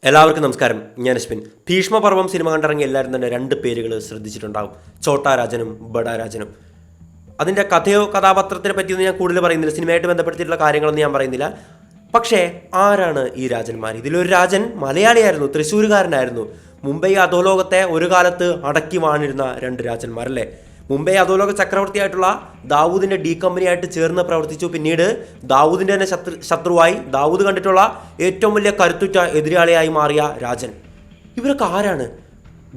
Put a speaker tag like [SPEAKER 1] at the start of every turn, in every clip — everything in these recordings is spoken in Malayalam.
[SPEAKER 1] എല്ലാവർക്കും നമസ്കാരം. ഞാൻ അശ്വിൻ. ഭീഷ്മപർവം സിനിമ കണ്ടിറങ്ങി എല്ലാവരും തന്നെ രണ്ട് പേരുകൾ ശ്രദ്ധിച്ചിട്ടുണ്ടാകും: ചോട്ടാ രാജനും ബഡാ രാജനും. അതിൻ്റെ കഥയോ കഥാപാത്രത്തിനെ പറ്റിയൊന്നും ഞാൻ കൂടുതൽ പറയുന്നില്ല, സിനിമയായിട്ട് ബന്ധപ്പെടുത്തിയിട്ടുള്ള കാര്യങ്ങളൊന്നും ഞാൻ പറയുന്നില്ല. പക്ഷേ ആരാണ് ഈ രാജന്മാർ? ഇതിലൊരു രാജൻ മലയാളിയായിരുന്നു, തൃശ്ശൂരുകാരനായിരുന്നു. മുംബൈ അധോലോകത്തെ ഒരു കാലത്ത് അടക്കി വാണിരുന്ന രണ്ട് രാജന്മാരല്ലേ. മുംബൈ അധോലോക ചക്രവർത്തിയായിട്ടുള്ള ദാവൂദിൻ്റെ ഡി കമ്പനിയായിട്ട് ചേർന്ന് പ്രവർത്തിച്ചു. പിന്നീട് ദാവൂദിൻ്റെ തന്നെ ശത്രുവായി, ദാവൂദ് കണ്ടിട്ടുള്ള ഏറ്റവും വലിയ കരുത്തുറ്റ എതിരാളിയായി മാറിയ രാജൻ. ഇവരൊക്കെ ആരാണ്?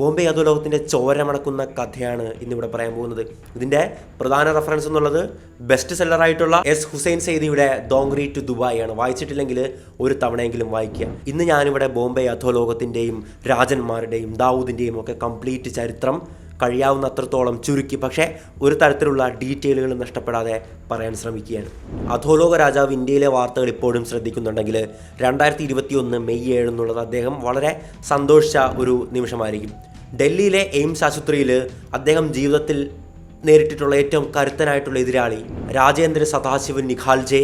[SPEAKER 1] ബോംബെ അധോലോകത്തിൻ്റെ ചോരമണക്കുന്ന കഥയാണ് ഇന്നിവിടെ പറയാൻ പോകുന്നത്. ഇതിൻ്റെ പ്രധാന റെഫറൻസ് എന്നുള്ളത് ബെസ്റ്റ് സെല്ലറായിട്ടുള്ള എസ് ഹുസൈൻ സെയ്ദിയുടെ ദോങ്രി ടു ദുബായ് ആണ്. വായിച്ചിട്ടില്ലെങ്കിൽ ഒരു തവണയെങ്കിലും വായിക്കുക. ഇന്ന് ഞാനിവിടെ ബോംബെ അധോലോകത്തിൻ്റെയും രാജന്മാരുടെയും ദാവൂദിൻ്റെയും ഒക്കെ കംപ്ലീറ്റ് ചരിത്രം കഴിയാവുന്ന അത്രത്തോളം ചുരുക്കി, പക്ഷേ ഒരു തരത്തിലുള്ള ഡീറ്റെയിലുകൾ നഷ്ടപ്പെടാതെ പറയാൻ ശ്രമിക്കുകയാണ്. അധോലോക രാജാവ് ഇന്ത്യയിലെ വാർത്തകൾ ഇപ്പോഴും ശ്രദ്ധിക്കുന്നുണ്ടെങ്കിൽ 2021 മെയ് 7 എന്നുള്ളത് അദ്ദേഹം വളരെ സന്തോഷിച്ച ഒരു നിമിഷമായിരിക്കും. ഡൽഹിയിലെ എയിംസ് ആശുപത്രിയിൽ അദ്ദേഹം ജീവിതത്തിൽ നേരിട്ടിട്ടുള്ള ഏറ്റവും കരുത്തനായിട്ടുള്ള എതിരാളി രാജേന്ദ്ര സദാശിവ് നിഖാൽജെ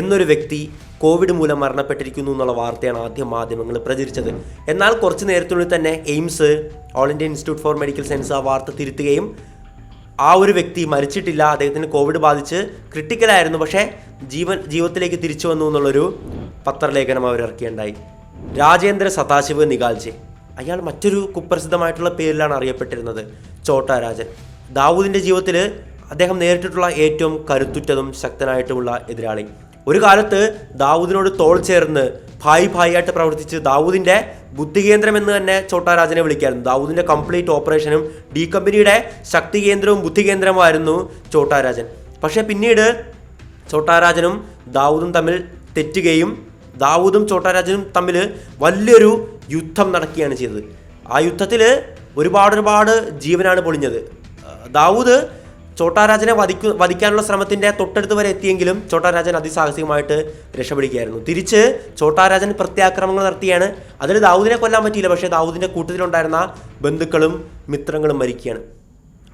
[SPEAKER 1] എന്നൊരു വ്യക്തി കോവിഡ് മൂലം മരണപ്പെട്ടിരിക്കുന്നു എന്നുള്ള വാർത്തയാണ് ആദ്യം മാധ്യമങ്ങൾ പ്രചരിച്ചത്. എന്നാൽ കുറച്ച് നേരത്തിനുള്ളിൽ തന്നെ AIIMS, All India Institute for Medical Science ആ വാർത്ത തിരുത്തുകയും ആ ഒരു വ്യക്തി മരിച്ചിട്ടില്ല, അദ്ദേഹത്തിന് കോവിഡ് ബാധിച്ച് ക്രിട്ടിക്കലായിരുന്നു, പക്ഷേ ജീവിതത്തിലേക്ക് തിരിച്ചു വന്നു എന്നുള്ളൊരു പത്രലേഖനം അവരിറക്കിയുണ്ടായി. രാജേന്ദ്ര സദാശിവ് നിഖാൽജെ, അയാൾ മറ്റൊരു കുപ്രസിദ്ധമായിട്ടുള്ള പേരിലാണ് അറിയപ്പെട്ടിരുന്നത്, ചോട്ടാ രാജൻ. ദാവൂദിൻ്റെ ജീവിതത്തിൽ അദ്ദേഹം നേരിട്ടിട്ടുള്ള ഏറ്റവും കരുത്തുറ്റതും ശക്തനായിട്ടുമുള്ള എതിരാളി. ഒരു കാലത്ത് ദാവൂദിനോട് തോൾ ചേർന്ന് ഭായിയായിട്ട് പ്രവർത്തിച്ച് ദാവൂദിൻ്റെ ബുദ്ധികേന്ദ്രം എന്ന് തന്നെ ചോട്ടാ രാജനെ വിളിക്കായിരുന്നു. ദാവൂദിൻ്റെ കംപ്ലീറ്റ് ഓപ്പറേഷനും ഡി കമ്പനിയുടെ ശക്തി കേന്ദ്രവും ബുദ്ധികേന്ദ്രവുമായിരുന്നു ചോട്ടാ രാജൻ. പക്ഷേ പിന്നീട് ചോട്ടാ രാജനും ദാവൂദും തമ്മിൽ തെറ്റുകയും ദാവൂദും ചോട്ടാ രാജനും തമ്മിൽ വലിയൊരു യുദ്ധം നടക്കുകയാണ് ചെയ്തത്. ആ യുദ്ധത്തിൽ ഒരുപാട് ജീവനാണ് പൊളിഞ്ഞത്. ദാവൂദ് ചോട്ടാ രാജനെ വധിക്കാനുള്ള ശ്രമത്തിൻ്റെ തൊട്ടടുത്ത് വരെ എത്തിയെങ്കിലും ചോട്ടാ രാജൻ അതിസാഹസികമായിട്ട് രക്ഷപ്പെടുകയായിരുന്നു. തിരിച്ച് ചോട്ടാ രാജൻ പ്രത്യാക്രമണങ്ങൾ നടത്തിയാണ്. അതിൽ ദാവൂദിനെ കൊല്ലാൻ പറ്റിയില്ല, പക്ഷേ ദാവൂദിൻ്റെ കൂട്ടത്തിലുണ്ടായിരുന്ന ബന്ധുക്കളും മിത്രങ്ങളും മരിക്കുകയാണ്.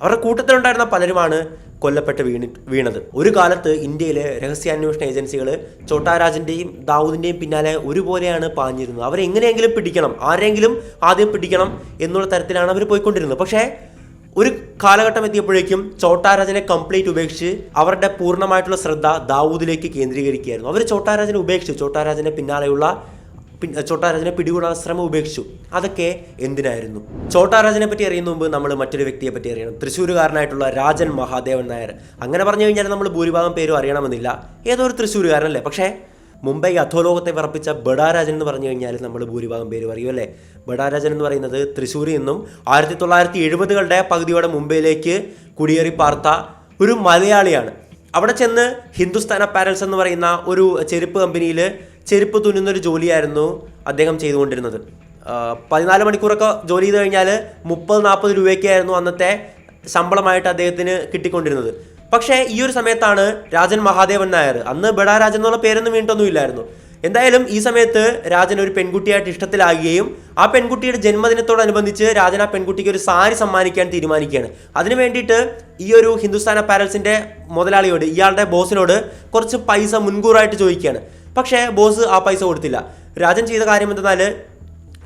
[SPEAKER 1] അവരുടെ കൂട്ടത്തിലുണ്ടായിരുന്ന പലരുമാണ് കൊല്ലപ്പെട്ട് വീണത്. ഒരു കാലത്ത് ഇന്ത്യയിലെ രഹസ്യാന്വേഷണ ഏജൻസികൾ ചോട്ടാ രാജൻ്റെയും ദാവൂദിൻ്റെയും പിന്നാലെ ഒരുപോലെയാണ് പാഞ്ഞിരുന്നത്. അവരെങ്ങനെയെങ്കിലും പിടിക്കണം, ആരെങ്കിലും ആദ്യം പിടിക്കണം എന്നുള്ള തരത്തിലാണ് അവർ പോയിക്കൊണ്ടിരുന്നത്. പക്ഷേ ഒരു കാലഘട്ടം എത്തിയപ്പോഴേക്കും ചോട്ടാ രാജനെ കംപ്ലീറ്റ് ഉപേക്ഷിച്ച് അവരുടെ പൂർണ്ണമായിട്ടുള്ള ശ്രദ്ധ ദാവൂദിലേക്ക് കേന്ദ്രീകരിക്കുകയായിരുന്നു. അവർ ചോട്ടാ രാജനെ ഉപേക്ഷിച്ചു, ചോട്ടാ രാജനെ പിടികൂടാൻ ശ്രമം ഉപേക്ഷിച്ചു. അതൊക്കെ എന്തിനായിരുന്നു? ചോട്ടാ രാജനെ പറ്റി അറിയുന്ന മുമ്പ് നമ്മൾ മറ്റൊരു വ്യക്തിയെ പറ്റി അറിയണം, തൃശ്ശൂരുകാരനായിട്ടുള്ള രാജൻ മഹാദേവൻ നായർ. അങ്ങനെ പറഞ്ഞു കഴിഞ്ഞാൽ നമ്മൾ ഭൂരിഭാഗം പേരും അറിയണമെന്നില്ല, ഏതോ ഒരു തൃശ്ശൂരുകാരനല്ലേ. പക്ഷേ മുംബൈ അധോലോകത്തെ വിറപ്പിച്ച ബഡാ രാജൻ എന്ന് പറഞ്ഞു കഴിഞ്ഞാൽ നമ്മൾ ഭൂരിഭാഗം പേര് അറിയുമല്ലേ. ബഡാ രാജൻ എന്ന് പറയുന്നത് തൃശ്ശൂരിൽ നിന്നും 1970കളുടെ പകുതിയോടെ മുംബൈയിലേക്ക് കുടിയേറി പാർത്ത ഒരു മലയാളിയാണ്. അവിടെ ചെന്ന് ഹിന്ദുസ്ഥാൻ അപ്പാരൽസ് എന്ന് പറയുന്ന ഒരു ചെരുപ്പ് കമ്പനിയിൽ ചെരുപ്പ് തുന്നുന്നൊരു ജോലിയായിരുന്നു അദ്ദേഹം ചെയ്തുകൊണ്ടിരുന്നത്. 14 മണിക്കൂറൊക്കെ ജോലി ചെയ്ത് കഴിഞ്ഞാൽ 30-40 രൂപയ്ക്കായിരുന്നു അന്നത്തെ ശമ്പളമായിട്ട് അദ്ദേഹത്തിന് കിട്ടിക്കൊണ്ടിരുന്നത്. പക്ഷേ ഈ ഒരു സമയത്താണ് രാജൻ മഹാദേവൻ നായർ, അന്ന് ബഡാ രാജൻ എന്നുള്ള പേരൊന്നും വീണിട്ടൊന്നും ഇല്ലായിരുന്നു. എന്തായാലും ഈ സമയത്ത് രാജൻ ഒരു പെൺകുട്ടിയായിട്ട് ഇഷ്ടത്തിലാകുകയും ആ പെൺകുട്ടിയുടെ ജന്മദിനത്തോടനുബന്ധിച്ച് രാജൻ ആ പെൺകുട്ടിക്ക് ഒരു സാരി സമ്മാനിക്കാൻ തീരുമാനിക്കുകയാണ്. അതിനു വേണ്ടിയിട്ട് ഈ ഒരു ഹിന്ദുസ്ഥാൻ അപ്പാരൽസിൻ്റെ മുതലാളിയോട്, ഇയാളുടെ ബോസിനോട് കുറച്ച് പൈസ മുൻകൂറായിട്ട് ചോദിക്കുകയാണ്. പക്ഷേ ബോസ് ആ പൈസ കൊടുത്തില്ല. രാജൻ ചെയ്ത കാര്യം എന്തെന്നാൽ,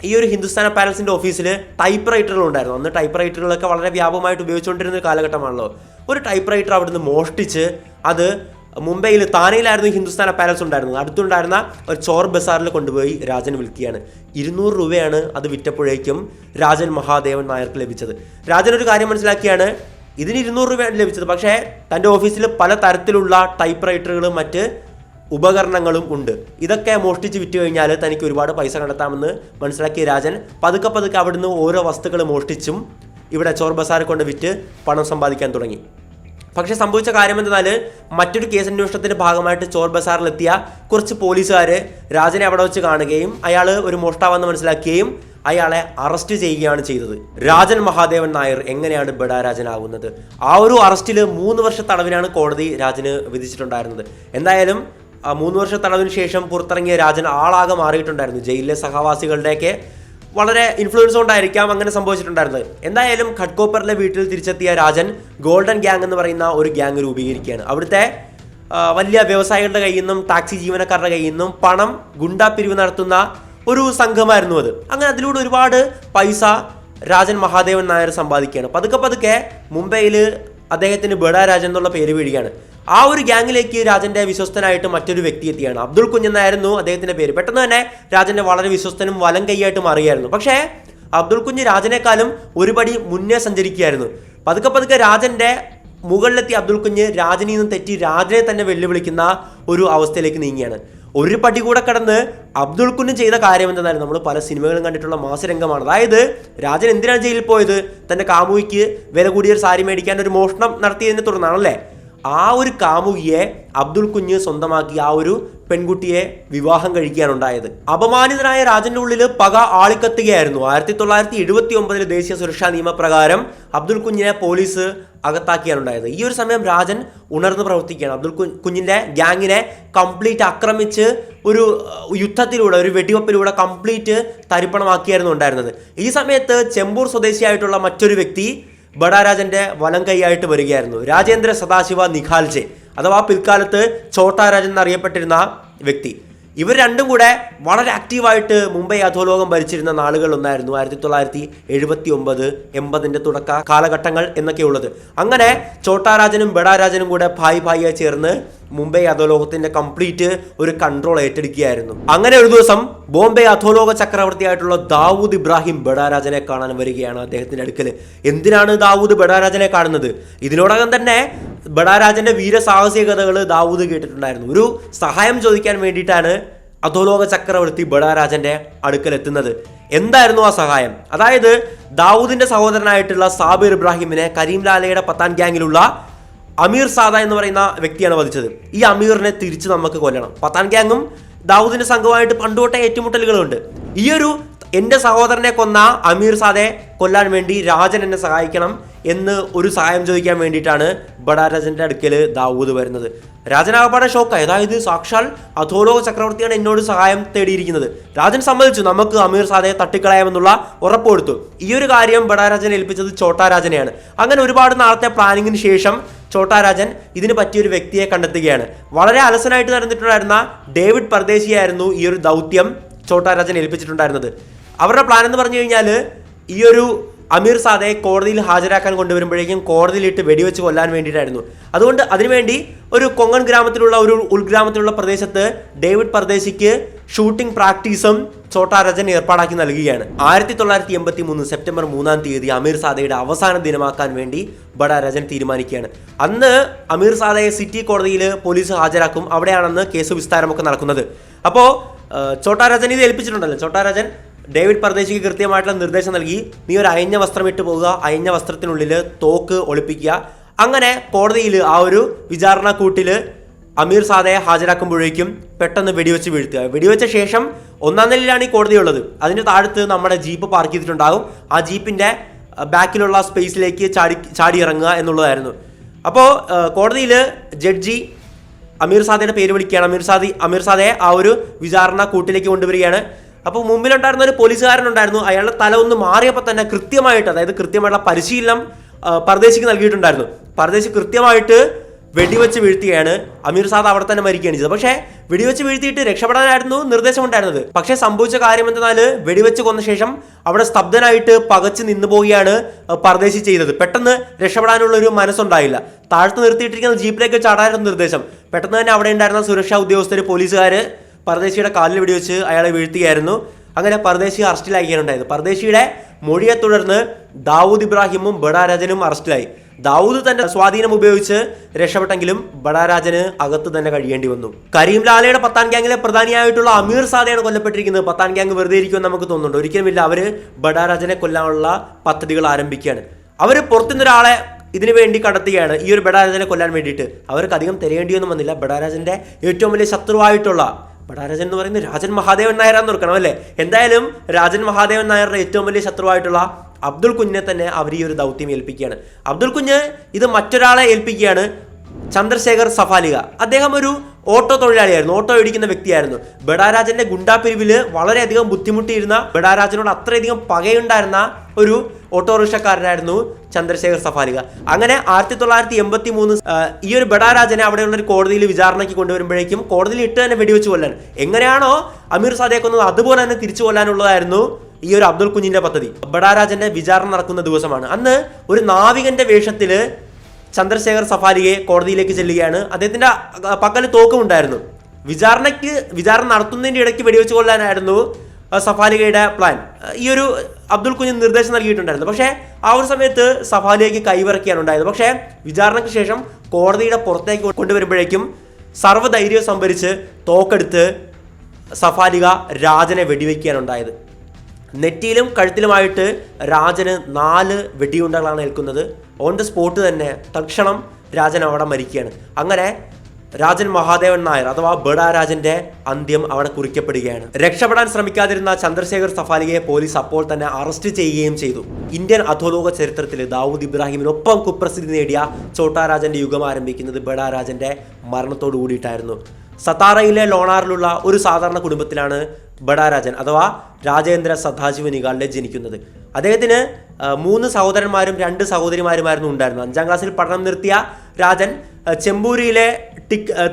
[SPEAKER 1] ഈ ഒരു ഹിന്ദുസ്ഥാൻ അപ്പാരൽസിൻ്റെ ഓഫീസിൽ ടൈപ്പ് റൈറ്ററുകൾ ഉണ്ടായിരുന്നു. അന്ന് ടൈപ്പ് റൈറ്ററുകളൊക്കെ വളരെ വ്യാപകമായിട്ട് ഉപയോഗിച്ചുകൊണ്ടിരുന്ന ഒരു കാലഘട്ടമാണല്ലോ. ഒരു ടൈപ്പ് റൈറ്റർ അവിടുന്ന് മോഷ്ടിച്ച് അത് മുംബൈയിൽ താനയിലായിരുന്നു ഹിന്ദുസ്ഥാൻ അപ്പാരൽസ് ഉണ്ടായിരുന്നത്. അടുത്തുണ്ടായിരുന്ന ഒരു ചോർ ബസാറിൽ കൊണ്ടുപോയി രാജൻ വിൽക്കുകയാണ്. 200 രൂപയാണ് അത് വിറ്റപ്പോഴേക്കും രാജൻ മഹാദേവൻ നായർക്ക് ലഭിച്ചത്. രാജൻ ഒരു കാര്യം മനസ്സിലാക്കിയാണ്, ഇതിന് 200 രൂപയാണ് ലഭിച്ചത്, പക്ഷേ തൻ്റെ ഓഫീസിൽ പല തരത്തിലുള്ള ടൈപ്പ് റൈറ്ററുകളും മറ്റ് ഉപകരണങ്ങളും ഉണ്ട്. ഇതൊക്കെ മോഷ്ടിച്ച് വിറ്റ് കഴിഞ്ഞാൽ തനിക്ക് ഒരുപാട് പൈസ കണ്ടെത്താമെന്ന് മനസ്സിലാക്കിയ രാജൻ പതുക്കെ അവിടുന്ന് ഓരോ വസ്തുക്കൾ മോഷ്ടിച്ചും ഇവിടെ ചോർ ബസാറിൽ കൊണ്ട് വിറ്റ് പണം സമ്പാദിക്കാൻ തുടങ്ങി. പക്ഷേ സംഭവിച്ച കാര്യം എന്തെന്നാൽ, മറ്റൊരു കേസ് അന്വേഷണത്തിൻ്റെ ഭാഗമായിട്ട് ചോർ ബസാറിലെത്തിയ കുറച്ച് പോലീസുകാർ രാജനെ അവിടെ വെച്ച് കാണുകയും അയാൾ ഒരു മോഷ്ടാവെന്ന് മനസ്സിലാക്കുകയും അയാളെ അറസ്റ്റ് ചെയ്യുകയാണ് ചെയ്തത്. രാജൻ മഹാദേവൻ നായർ എങ്ങനെയാണ് ബഡാ രാജനാകുന്നത്? ആ ഒരു അറസ്റ്റിൽ 3 വർഷ തടവിനാണ് കോടതി രാജന് വിധിച്ചിട്ടുണ്ടായിരുന്നത്. എന്തായാലും 3 വർഷ തടവിന് ശേഷം പുറത്തിറങ്ങിയ രാജൻ ആളാകെ മാറിയിട്ടുണ്ടായിരുന്നു. ജയിലിലെ സഹവാസികളുടെയൊക്കെ വളരെ ഇൻഫ്ലുവൻസ് കൊണ്ടായിരിക്കാം അങ്ങനെ സംഭവിച്ചിട്ടുണ്ടായിരുന്നത്. എന്തായാലും ഘട്കോപ്പറിലെ വീട്ടിൽ തിരിച്ചെത്തിയ രാജൻ ഗോൾഡൻ ഗ്യാങ് എന്ന് പറയുന്ന ഒരു ഗ്യാങ് രൂപീകരിക്കുകയാണ്. അവിടുത്തെ വലിയ വ്യവസായികളുടെ കയ്യിൽ നിന്നും ടാക്സി ജീവനക്കാരുടെ കയ്യിൽ നിന്നും പണം ഗുണ്ടാ പിരിവ് നടത്തുന്ന ഒരു സംഘമായിരുന്നു അത്. അങ്ങനെ അതിലൂടെ ഒരുപാട് പൈസ രാജൻ മഹാദേവൻ നായർ സമ്പാദിക്കുകയാണ്. പതുക്കെ പതുക്കെ മുംബൈയിൽ അദ്ദേഹത്തിന് ബഡ രാജൻ എന്നുള്ള പേര് വീഴുകയാണ്. ആ ഒരു ഗ്യാങ്ങിലേക്ക് രാജന്റെ വിശ്വസ്തനായിട്ട് മറ്റൊരു വ്യക്തി എത്തിയാണ്. അബ്ദുൾ കുഞ്ഞെന്നായിരുന്നു അദ്ദേഹത്തിന്റെ പേര്. പെട്ടെന്ന് തന്നെ രാജന്റെ വളരെ വിശ്വസ്തനും വലം കൈയായിട്ട് മാറുകയായിരുന്നു. പക്ഷേ അബ്ദുൾ കുഞ്ഞ് രാജനേക്കാളും ഒരുപടി മുന്നേ സഞ്ചരിക്കുകയായിരുന്നു. പതുക്കെ പതുക്കെ രാജന്റെ മുകളിലെത്തി അബ്ദുൾ കുഞ്ഞ് രാജനിൽ നിന്നും തെറ്റി രാജനെ തന്നെ വെല്ലുവിളിക്കുന്ന ഒരു അവസ്ഥയിലേക്ക് നീങ്ങിയാണ്. ഒരു പടി കൂടെ കടന്ന് അബ്ദുൾ കുഞ്ഞ് ചെയ്ത കാര്യം എന്തായിരുന്നു, നമ്മൾ പല സിനിമകളും കണ്ടിട്ടുള്ള മാസരംഗമാണ്. അതായത് രാജൻ എന്തിനാണ് ജയിലിൽ പോയത്? തന്റെ കാമുകിക്ക് വില കൂടിയ ഒരു സാരി മേടിക്കാൻ ഒരു മോഷണം നടത്തിയതിനെ തുടർന്നാണല്ലേ. ആ ഒരു കാമുകിയെ അബ്ദുൾ കുഞ്ഞ് സ്വന്തമാക്കി ആ ഒരു പെൺകുട്ടിയെ വിവാഹം കഴിക്കാനുണ്ടായത്. അപമാനിതനായ രാജന്റെ ഉള്ളിൽ പക ആളിക്കത്തുകയായിരുന്നു. 1979 ദേശീയ സുരക്ഷാ നിയമപ്രകാരം അബ്ദുൾ കുഞ്ഞിനെ പോലീസ് അകത്താക്കിയാണുണ്ടായത്. ഈ ഒരു സമയം രാജൻ ഉണർന്ന് പ്രവർത്തിക്കുകയാണ്. അബ്ദുൾ കുഞ്ഞിന്റെ ഗ്യാങ്ങിനെ കംപ്ലീറ്റ് ആക്രമിച്ച് ഒരു യുദ്ധത്തിലൂടെ, ഒരു വെടിവെപ്പിലൂടെ കംപ്ലീറ്റ് തരിപ്പണമാക്കിയായിരുന്നു ഉണ്ടായിരുന്നത്. ഈ സമയത്ത് ചെമ്പൂർ സ്വദേശിയായിട്ടുള്ള മറ്റൊരു വ്യക്തി ബഡ രാജന്റെ വലം കൈയായിട്ട് വരികയായിരുന്നു. രാജേന്ദ്ര സദാശിവ നിഖാൽജെ അഥവാ പിൽക്കാലത്ത് ഛോട്ടാ രാജൻ എന്നറിയപ്പെട്ടിരുന്ന വ്യക്തി. ഇവർ രണ്ടും കൂടെ വളരെ ആക്റ്റീവായിട്ട് മുംബൈ അധോലോകം ഭരിച്ചിരുന്ന നാളുകൾ ഒന്നായിരുന്നു 1979, 80ന്റെ തുടക്ക കാലഘട്ടങ്ങൾ എന്നൊക്കെയുള്ളത്. അങ്ങനെ ഛോട്ടാ രാജനും ബഡ രാജനും കൂടെ ഭായിയായി ചേർന്ന് മുംബൈ അധോലോകത്തിന്റെ കംപ്ലീറ്റ് ഒരു കൺട്രോൾ ഏറ്റെടുക്കുകയായിരുന്നു. അങ്ങനെ ഒരു ദിവസം ബോംബെ അധോലോക ചക്രവർത്തിയായിട്ടുള്ള ദാവൂദ് ഇബ്രാഹിം ബഡ രാജനെ കാണാൻ വരികയാണ് അദ്ദേഹത്തിന്റെ അടുക്കൽ. എന്തിനാണ് ദാവൂദ് ബഡ രാജനെ കാണുന്നത്? ഇതിനോടകം തന്നെ ബഡ രാജന്റെ വീരസാഹസികതകൾ ദാവൂദ് കേട്ടിട്ടുണ്ടായിരുന്നു. ഒരു സഹായം ചോദിക്കാൻ വേണ്ടിയിട്ടാണ് അധോലോക ചക്രവർത്തി ബഡ രാജന്റെ അടുക്കൽ എത്തുന്നത്. എന്തായിരുന്നു ആ സഹായം? അതായത് ദാവൂദിന്റെ സഹോദരനായിട്ടുള്ള സാബിർ ഇബ്രാഹിമിനെ കരീംലാലയുടെ പത്താൻ ഗ്യാങ്ങിലുള്ള അമീർ സാദ എന്ന് പറയുന്ന വ്യക്തിയാണ് വധിച്ചത്. ഈ അമീറിനെ തിരിച്ച് നമുക്ക് കൊല്ലണം. പത്താൻ ഗ്യാങ്ങും ദാവൂദിന്റെ സംഘമായിട്ട് പണ്ടുതൊട്ടേ ഏറ്റുമുട്ടലുകളുണ്ട്. ഈ ഒരു എൻ്റെ സഹോദരനെ കൊന്ന അമീർ സാദയെ കൊല്ലാൻ വേണ്ടി രാജൻ എന്നെ സഹായിക്കണം എന്ന് ഒരു സഹായം ചോദിക്കാൻ വേണ്ടിയിട്ടാണ് ബഡ രാജന്റെ അടുക്കൽ ദാവൂദ് വരുന്നത്. രാജനാകപ്പാടെ ഷോക്കായി. അതായത് സാക്ഷാൽ അധോലോക ചക്രവർത്തിയാണ് എന്നോട് സഹായം തേടിയിരിക്കുന്നത്. രാജൻ സമ്മതിച്ചു, നമുക്ക് അമീർ സാദയെ തട്ടിക്കളയാമെന്നുള്ള ഉറപ്പ് കൊടുത്തു. ഈ ഒരു കാര്യം ബഡ രാജനെ ഏൽപ്പിച്ചത് ഛോട്ടാ രാജനെയാണ്. അങ്ങനെ ഒരുപാട് നാളത്തെ പ്ലാനിങ്ങിന് ശേഷം ഛോട്ടാ രാജൻ ഇതിന് പറ്റിയൊരു വ്യക്തിയെ കണ്ടെത്തുകയാണ്. വളരെ അലസനായിട്ട് നടന്നിട്ടുണ്ടായിരുന്ന ഡേവിഡ് പർദേശിയായിരുന്നു ഈ ഒരു ദൗത്യം ഛോട്ടാ രാജൻ ഏൽപ്പിച്ചിട്ടുണ്ടായിരുന്നത്. അവരുടെ പ്ലാൻ എന്ന് പറഞ്ഞു കഴിഞ്ഞാൽ ഈ ഒരു അമീർ സാദയെ കോടതിയിൽ ഹാജരാക്കാൻ കൊണ്ടുവരുമ്പോഴേക്കും കോടതിയിലിട്ട് വെടിവെച്ച് കൊല്ലാൻ വേണ്ടിയിട്ടായിരുന്നു. അതുകൊണ്ട് അതിനുവേണ്ടി ഒരു കൊങ്കൺ ഗ്രാമത്തിലുള്ള ഒരു ഉൾഗ്രാമത്തിലുള്ള പ്രദേശത്ത് ഡേവിഡ് പർദേശിക്ക് ഷൂട്ടിംഗ് പ്രാക്ടീസും ഛോട്ടാ രാജൻ ഏർപ്പാടാക്കി നൽകുകയാണ്. 1983 സെപ്റ്റംബർ 3 അമീർ സാദയുടെ അവസാന ദിനമാക്കാൻ വേണ്ടി ബഡ രാജൻ തീരുമാനിക്കുകയാണ്. അന്ന് അമീർ സാദയെ സിറ്റി കോടതിയിൽ പോലീസ് ഹാജരാക്കും. അവിടെയാണെന്ന് കേസ് വിസ്താരമൊക്കെ നടക്കുന്നത്. അപ്പോൾ ഛോട്ടാ രാജൻ ഇത് ഏൽപ്പിച്ചിട്ടുണ്ടല്ലോ. ഛോട്ടാ രാജൻ ഡേവിഡ് പർദേശിക്ക് കൃത്യമായിട്ടുള്ള നിർദ്ദേശം നൽകി, നീ ഒരു അയഞ്ഞ വസ്ത്രം ഇട്ട് പോവുക, അയഞ്ഞ വസ്ത്രത്തിനുള്ളിൽ തോക്ക് ഒളിപ്പിക്കുക. അങ്ങനെ കോടതിയിൽ ആ ഒരു വിചാരണ കൂട്ടിൽ അമീർ സാദയെ ഹാജരാക്കുമ്പോഴേക്കും പെട്ടെന്ന് വെടിവെച്ച് വീഴ്ത്തുക. വെടിവെച്ച ശേഷം 1ാം നിലയിലാണ് ഈ കോടതി ഉള്ളത്. അതിൻ്റെ താഴത്ത് നമ്മുടെ ജീപ്പ് പാർക്ക് ചെയ്തിട്ടുണ്ടാകും. ആ ജീപ്പിൻ്റെ ബാക്കിലുള്ള സ്പേസിലേക്ക് ചാടി ഇറങ്ങുക എന്നുള്ളതായിരുന്നു. അപ്പോൾ കോടതിയിൽ ജഡ്ജി അമീർ സാദയുടെ പേര് വിളിക്കുകയാണ്. അമീർ സാദയെ ആ ഒരു വിചാരണ കൂട്ടിലേക്ക് കൊണ്ടുവരികയാണ്. അപ്പോൾ മുമ്പിലുണ്ടായിരുന്ന ഒരു പോലീസുകാരനുണ്ടായിരുന്നു. അയാളുടെ തല ഒന്ന് മാറിയപ്പോൾ തന്നെ കൃത്യമായിട്ട്, അതായത് കൃത്യമായിട്ടുള്ള പരിശീലനം പർദേശിക്ക് നൽകിയിട്ടുണ്ടായിരുന്നു. പർദേശി കൃത്യമായിട്ട് വെടിവെച്ച് വീഴ്ത്തുകയാണ്. അമീർ സാദ അവിടെ തന്നെ മരിക്കുകയാണ് ചെയ്തത്. പക്ഷേ വെടിവെച്ച് വീഴ്ത്തിയിട്ട് രക്ഷപ്പെടാനായിരുന്നു നിർദ്ദേശമുണ്ടായിരുന്നത്. പക്ഷേ സംഭവിച്ച കാര്യം എന്തെന്നാൽ വെടിവെച്ച് കൊന്ന ശേഷം അവിടെ സ്തബ്ധനായിട്ട് പകച്ച് നിന്നു പോവുകയാണ് പർദേശി ചെയ്തത്. പെട്ടെന്ന് രക്ഷപ്പെടാനുള്ള ഒരു മനസ്സുണ്ടായില്ല. താഴ്ത്ത് നിർത്തിയിട്ടിരിക്കുന്ന ജീപ്പിലേക്ക് ചാടാനായിരുന്നു നിർദ്ദേശം. പെട്ടെന്ന് തന്നെ അവിടെ ഉണ്ടായിരുന്ന സുരക്ഷാ ഉദ്യോഗസ്ഥർ, പോലീസുകാർ പർദേശിയുടെ കാലിൽ വെടിവെച്ച് അയാളെ വീഴ്ത്തുകയായിരുന്നു. അങ്ങനെ പർദേശി അറസ്റ്റിലാക്കിയാണുണ്ടായത്. പർദേശിയുടെ മൊഴിയെ തുടർന്ന് ദാവൂദ് ഇബ്രാഹിമും ബഡ രാജനും അറസ്റ്റിലായി. ദാവൂദ് തന്റെ സ്വാധീനം ഉപയോഗിച്ച് രക്ഷപ്പെട്ടെങ്കിലും ബഡ രാജന് അകത്ത് തന്നെ കഴിയേണ്ടി വന്നു. കരീംലാലയുടെ പത്താൻ ഗ്യാങ്ങിലെ പ്രധാനിയായിട്ടുള്ള അമീർ സാദയാണ് കൊല്ലപ്പെട്ടിരിക്കുന്നത്. പത്താൻ ഗ്യാങ് വെറുതെ ഇരിക്കുമെന്ന് നമുക്ക് തോന്നുന്നുണ്ട്. ഒരിക്കലുമില്ല. അവര് ബഡ രാജനെ കൊല്ലാനുള്ള പദ്ധതികൾ ആരംഭിക്കുകയാണ്. അവർ പുറത്തുനിന്നൊരാളെ ഇതിനു വേണ്ടി കണ്ടെത്തുകയാണ്, ഈ ഒരു ബഡ രാജനെ കൊല്ലാൻ വേണ്ടിയിട്ട്. അവർക്ക് അധികം തിരയേണ്ടിയൊന്നും വന്നില്ല. ബഡ രാജന്റെ ഏറ്റവും വലിയ ശത്രുവായിട്ടുള്ള ബഡ രാജൻ എന്ന് പറയുന്നത് രാജൻ മഹാദേവൻ നായരാന്ന് ഓർക്കണം അല്ലേ. എന്തായാലും രാജൻ മഹാദേവൻ നായരുടെ ഏറ്റവും വലിയ ശത്രുവായിട്ടുള്ള അബ്ദുൾ കുഞ്ഞിനെ തന്നെ അവർ ഈ ഒരു ദൗത്യം ഏൽപ്പിക്കുകയാണ്. അബ്ദുൾ കുഞ്ഞ് ഇത് മറ്റൊരാളെ ഏൽപ്പിക്കുകയാണ്, ചന്ദ്രശേഖർ സഫാലിക. അദ്ദേഹം ഒരു ഓട്ടോ തൊഴിലാളിയായിരുന്നു, ഓട്ടോ ഇടിക്കുന്ന വ്യക്തിയായിരുന്നു. ബഡാരാജന്റെ ഗുണ്ടാപിരിവിൽ വളരെയധികം ബുദ്ധിമുട്ടിയിരുന്ന, ബഡാരാജനോട് അത്രയധികം പകയുണ്ടായിരുന്ന ഒരു ഓട്ടോറിക്ഷക്കാരനായിരുന്നു ചന്ദ്രശേഖർ സഫാലിക. അങ്ങനെ 1983 ഈ ഒരു ബഡാരാജനെ അവിടെയുള്ള ഒരു കോടതിയിൽ വിചാരണയ്ക്ക് കൊണ്ടുവരുമ്പോഴേക്കും കോടതിയിൽ ഇട്ട് തന്നെ വെടിവെച്ച് കൊല്ലാൻ, എങ്ങനെയാണോ അമീർ സാദിയെ കൊന്നത് അതുപോലെ തന്നെ തിരിച്ചു കൊല്ലാനുള്ളതായിരുന്നു ഈ ഒരു അബ്ദുൽ കുഞ്ഞിന്റെ പദ്ധതി. ബഡാരാജന്റെ വിചാരണ നടക്കുന്ന ദിവസമാണ്. അന്ന് ഒരു നാവികന്റെ വേഷത്തിൽ ചന്ദ്രശേഖർ സഫാലിയെ കോടതിയിലേക്ക് ചെല്ലുകയാണ്. അദ്ദേഹത്തിന്റെ പക്കൽ തോക്കുമുണ്ടായിരുന്നു. വിചാരണ നടത്തുന്നതിന്റെ ഇടയ്ക്ക് വെടിവെച്ച് കൊല്ലാനായിരുന്നു സഫാലികയുടെ പ്ലാൻ. ഈ ഒരു അബ്ദുൽ കുഞ്ഞ് നിർദ്ദേശം നൽകിയിട്ടുണ്ടായിരുന്നു. പക്ഷേ ആ ഒരു സമയത്ത് സഫാലിയയ്ക്ക് കൈവിറക്കിയാണ് ഉണ്ടായത്. പക്ഷേ വിചാരണയ്ക്ക് ശേഷം കോടതിയുടെ പുറത്തേക്ക് കൊണ്ടുവരുമ്പോഴേക്കും സർവ്വധൈര്യം സംഭരിച്ച് തോക്കെടുത്ത് സഫാലിക രാജനെ വെടിവെക്കുകയാണുണ്ടായത്. നെറ്റിയിലും കഴുത്തിലുമായിട്ട് രാജന് 4 വെടിയുണ്ടകളാണ് ഏൽക്കുന്നത്. ഓൺ ദ സ്പോട്ട് തന്നെ തൽക്ഷണം രാജൻ അവിടെ മരിക്കുകയാണ്. അങ്ങനെ രാജൻ മഹാദേവൻ നായർ അഥവാ ബഡാരാജന്റെ അന്ത്യം അവിടെ കുറിക്കപ്പെടുകയാണ്. രക്ഷപ്പെടാൻ ശ്രമിക്കാതിരുന്ന ചന്ദ്രശേഖർ സഫാലിയെ പോലീസ് അപ്പോൾ തന്നെ അറസ്റ്റ് ചെയ്യുകയും ചെയ്തു. ഇന്ത്യൻ അധോലോക ചരിത്രത്തിൽ ദാവൂദ് ഇബ്രാഹിമിനൊപ്പം കുപ്രസിദ്ധി നേടിയ ചോട്ടാ രാജന്റെ യുഗം ആരംഭിക്കുന്നത് ബഡാരാജന്റെ മരണത്തോടു കൂടിയിട്ടായിരുന്നു. സത്താറയിലെ ലോണാറിലുള്ള ഒരു സാധാരണ കുടുംബത്തിലാണ് ബഡാരാജൻ അഥവാ രാജേന്ദ്ര സദാശിവ നിഗാളിലെ ജനിക്കുന്നത്. അദ്ദേഹത്തിന് 3 സഹോദരന്മാരും 2 സഹോദരിമാരുമായിരുന്നു ഉണ്ടായിരുന്നത്. 5ാം ക്ലാസ്സിൽ പഠനം നിർത്തിയ രാജൻ ചെമ്പൂരിയിലെ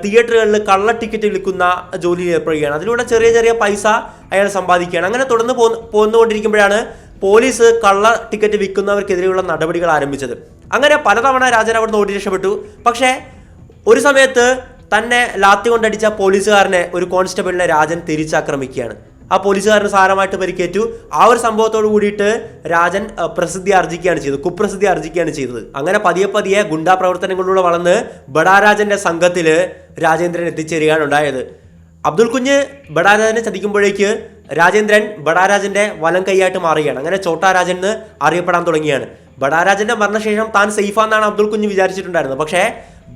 [SPEAKER 1] തിയേറ്ററുകളിൽ കള്ള ടിക്കറ്റ് വിൽക്കുന്ന ജോലിയിൽ ഏർപ്പെടുകയാണ്. അതിലൂടെ ചെറിയ ചെറിയ പൈസ അയാൾ സമ്പാദിക്കുകയാണ്. അങ്ങനെ തുടർന്ന് പോന്നുകൊണ്ടിരിക്കുമ്പോഴാണ് പോലീസ് കള്ള ടിക്കറ്റ് വിൽക്കുന്നവർക്കെതിരെയുള്ള നടപടികൾ ആരംഭിച്ചത്. അങ്ങനെ പലതവണ രാജൻ അവിടുന്ന് ഓടി രക്ഷപ്പെട്ടു. പക്ഷേ ഒരു സമയത്ത് തന്നെ ലാത്തി കൊണ്ടടിച്ച പോലീസുകാരനെ, ഒരു കോൺസ്റ്റബിളിനെ രാജൻ തിരിച്ചാക്രമിക്കുകയാണ്. ആ പോലീസുകാരന് സാരമായിട്ട് പരിക്കേറ്റു. ആ ഒരു സംഭവത്തോട് കൂടിയിട്ട് രാജൻ കുപ്രസിദ്ധി ആർജിക്കുകയാണ് ചെയ്തത്. അങ്ങനെ പതിയെ ഗുണ്ടാ പ്രവർത്തനങ്ങളിലൂടെ വളർന്ന് ബഡാരാജന്റെ സംഘത്തിൽ രാജേന്ദ്രൻ എത്തിച്ചേരുകയാണ് ഉണ്ടായത്. അബ്ദുൽ കുഞ്ഞ് ബഡാരാജനെ ചതിക്കുമ്പോഴേക്ക് രാജേന്ദ്രൻ ബഡാരാജന്റെ വലം കൈയായിട്ട് മാറുകയാണ്. അങ്ങനെ ചോട്ടാ രാജൻ എന്ന് അറിയപ്പെടാൻ തുടങ്ങിയാണ്. ബഡാരാജന്റെ മരണശേഷം താൻ സേഫാന്നാണ് അബ്ദുൽ കുഞ്ഞ് വിചാരിച്ചിട്ടുണ്ടായിരുന്നത്. പക്ഷേ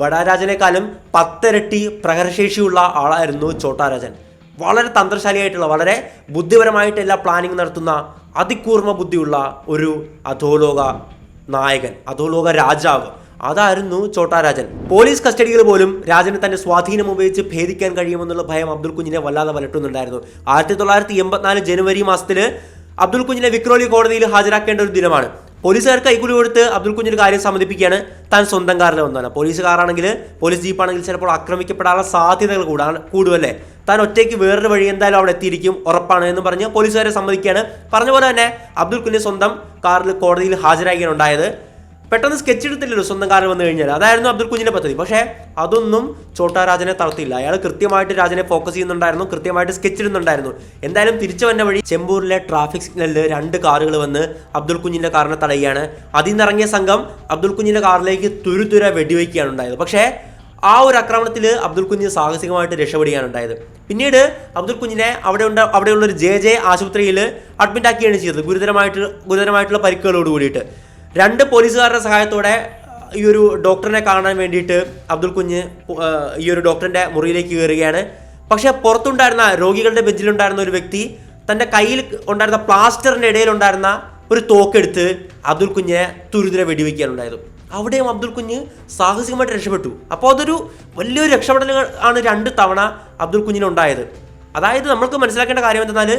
[SPEAKER 1] ബഡാരാജനേക്കാളും 10 ഇരട്ടി പ്രഹരശേഷിയുള്ള ആളായിരുന്നു ചോട്ടാ രാജൻ. വളരെ തന്ത്രശാലിയായിട്ടുള്ള, വളരെ ബുദ്ധിപരമായിട്ട് എല്ലാ പ്ലാനിങ് നടത്തുന്ന, അതികൂർമ്മ ബുദ്ധിയുള്ള ഒരു അധോലോക നായകൻ, അധോലോക രാജാവ്, അതായിരുന്നു ചോട്ടാ രാജൻ. പോലീസ് കസ്റ്റഡിയിൽ പോലും രാജന് തന്റെ സ്വാധീനം ഉപയോഗിച്ച് ഭേദിക്കാൻ കഴിയുമെന്നുള്ള ഭയം അബ്ദുൽ കുഞ്ഞിനെ വല്ലാതെ വലട്ടുന്നുണ്ടായിരുന്നു. 1984 ജനുവരി മാസത്തിൽ അബ്ദുൽ കുഞ്ഞിനെ വിക്രോലി കോടതിയിൽ ഹാജരാക്കേണ്ട ഒരു ദിനമാണ്. പോലീസുകാർക്ക് കൈക്കൂലി കൊടുത്ത് അബ്ദുൽ കുഞ്ഞിന് കാര്യം സമ്മതിപ്പിക്കുകയാണ്. താൻ സ്വന്തം കാറിൽ വന്നതാണ്. പോലീസ് കാറാണെങ്കിൽ, പോലീസ് ജീപ്പാണെങ്കിൽ ചിലപ്പോൾ ആക്രമിക്കപ്പെടാനുള്ള സാധ്യതകൾ കൂടുമല്ലേ. താൻ ഒറ്റയ്ക്ക് വേറൊരു വഴി എന്തായാലും അവിടെ എത്തിയിരിക്കും, ഉറപ്പാണ് എന്ന് പറഞ്ഞ് പോലീസുകാരെ സമ്മതിക്കുകയാണ്. പറഞ്ഞ പോലെ തന്നെ അബ്ദുൽ കുഞ്ഞ് സ്വന്തം കാറിൽ കോടതിയിൽ ഹാജരാക്കുകയാണ് ഉണ്ടായത്. പെട്ടെന്ന് സ്കെച്ച് എടുത്തില്ലല്ലോ സ്വന്തം കാറിൽ വന്നു കഴിഞ്ഞാൽ. അതായിരുന്നു അബ്ദുൽ കുഞ്ഞിന്റെ പദ്ധതി. പക്ഷേ അതൊന്നും ചോട്ടാ രാജനെ തളർത്തിയില്ല. അയാൾ കൃത്യമായിട്ട് രാജനെ ഫോക്കസ് ചെയ്യുന്നുണ്ടായിരുന്നു, കൃത്യമായിട്ട് സ്കെച്ച് ഇടുന്നുണ്ടായിരുന്നു. എന്തായാലും തിരിച്ചു വന്ന വഴി ചെമ്പൂരിലെ ട്രാഫിക് സിഗ്നലിൽ 2 കാറുകൾ വന്ന് അബ്ദുൽ കുഞ്ഞിന്റെ കാറിനെ തടയുകയാണ്. അതിൽ നിന്നിറങ്ങിയ സംഘം അബ്ദുൽ കുഞ്ഞിന്റെ കാറിലേക്ക് തുരുതുര വെടിവെക്കുകയാണ് ഉണ്ടായത്. പക്ഷേ ആ ഒരു ആക്രമണത്തിൽ അബ്ദുൽ കുഞ്ഞ് സാഹസികമായിട്ട് രക്ഷപ്പെടുകയാണ് ഉണ്ടായത്. പിന്നീട് അബ്ദുൽ കുഞ്ഞിനെ അവിടെയുള്ള ഒരു JJ ആശുപത്രിയിൽ അഡ്മിറ്റ് ആക്കുകയാണ് ചെയ്തത്, ഗുരുതരമായിട്ടുള്ള പരിക്കുകളോട് കൂടിയിട്ട്. 2 പോലീസുകാരുടെ സഹായത്തോടെ ഈ ഒരു ഡോക്ടറിനെ കാണാൻ വേണ്ടിയിട്ട് അബ്ദുൽ കുഞ്ഞ് ഈ ഒരു ഡോക്ടറിന്റെ മുറിയിലേക്ക് കയറുകയാണ്. പക്ഷെ പുറത്തുണ്ടായിരുന്ന രോഗികളുടെ ബെഞ്ചിലുണ്ടായിരുന്ന ഒരു വ്യക്തി തൻ്റെ കയ്യിൽ ഉണ്ടായിരുന്ന പ്ലാസ്റ്ററിന്റെ ഇടയിലുണ്ടായിരുന്ന ഒരു തോക്കെടുത്ത് അബ്ദുൽ കുഞ്ഞിനെ തുരുതുര വെടിവെക്കാനുണ്ടായത്. അവിടെയും അബ്ദുൽ കുഞ്ഞ് സാഹസികമായിട്ട് രക്ഷപ്പെട്ടു. അപ്പോൾ അതൊരു വലിയൊരു രക്ഷപ്പെടലുകൾ ആണ് 2 തവണ അബ്ദുൽ കുഞ്ഞിനുണ്ടായത്. അതായത് നമ്മൾക്ക് മനസ്സിലാക്കേണ്ട കാര്യം എന്തെന്നാൽ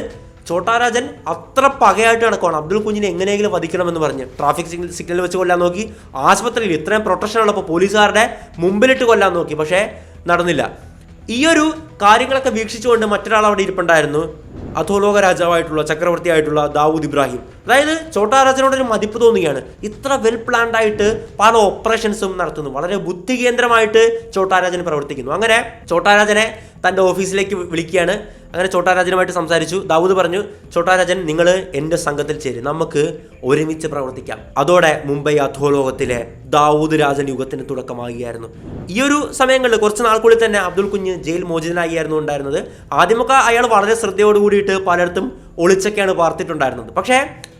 [SPEAKER 1] ചോട്ടാ രാജൻ അത്ര പകയായിട്ട് നടക്കുവാണ്. അബ്ദുൽ കുഞ്ഞിനെ എങ്ങനെയെങ്കിലും വധിക്കണമെന്ന് പറഞ്ഞ് ട്രാഫിക് സിഗ്നൽ വെച്ച് കൊല്ലാൻ നോക്കി. ആശുപത്രിയിൽ ഇത്രയും പ്രൊട്ടക്ഷൻ ഉള്ളപ്പോൾ പോലീസുകാരുടെ മുമ്പിലിട്ട് കൊല്ലാൻ നോക്കി. പക്ഷേ നടന്നില്ല. ഈ ഒരു കാര്യങ്ങളൊക്കെ വീക്ഷിച്ചുകൊണ്ട് മറ്റൊരാൾ അവിടെ ഇരിപ്പുണ്ടായിരുന്നു, അധോലോക രാജാവായിട്ടുള്ള, ചക്രവർത്തിയായിട്ടുള്ള ദാവൂദ് ഇബ്രാഹിം. അതായത് ചോട്ടാ രാജനോടൊരു മതിപ്പ് തോന്നുകയാണ്. ഇത്ര വെൽ പ്ലാൻഡ് ആയിട്ട് പല ഓപ്പറേഷൻസും നടത്തുന്നു, വളരെ ബുദ്ധികേന്ദ്രമായിട്ട് ചോട്ടാ രാജൻ പ്രവർത്തിക്കുന്നു. അങ്ങനെ ചോട്ടാ രാജനെ തൻ്റെ ഓഫീസിലേക്ക് വിളിക്കുകയാണ്. അങ്ങനെ ചോട്ടാ രാജനുമായിട്ട് സംസാരിച്ചു. ദാവൂദ് പറഞ്ഞു, ചോട്ടാ രാജൻ നിങ്ങൾ എൻ്റെ സംഘത്തിൽ ചേരും, നമുക്ക് ഒരുമിച്ച് പ്രവർത്തിക്കാം. അതോടെ മുംബൈ അധോലോകത്തിലെ ദാവൂദ് രാജൻ യുഗത്തിന് തുടക്കമാകുകയായിരുന്നു. ഈ ഒരു സമയങ്ങളിൽ കുറച്ച് നാൾക്കുള്ളിൽ തന്നെ അബ്ദുൽ കുഞ്ഞ് ജയിൽ മോചിതനായിരുന്നു ഉണ്ടായിരുന്നത്. ആദ്യമൊക്കെ അയാൾ വളരെ ശ്രദ്ധയോട് കൂടിയിട്ട് പലയിടത്തും ഒളിച്ചൊക്കെയാണ് പാർത്തിട്ടുണ്ടായിരുന്നത്. പക്ഷേ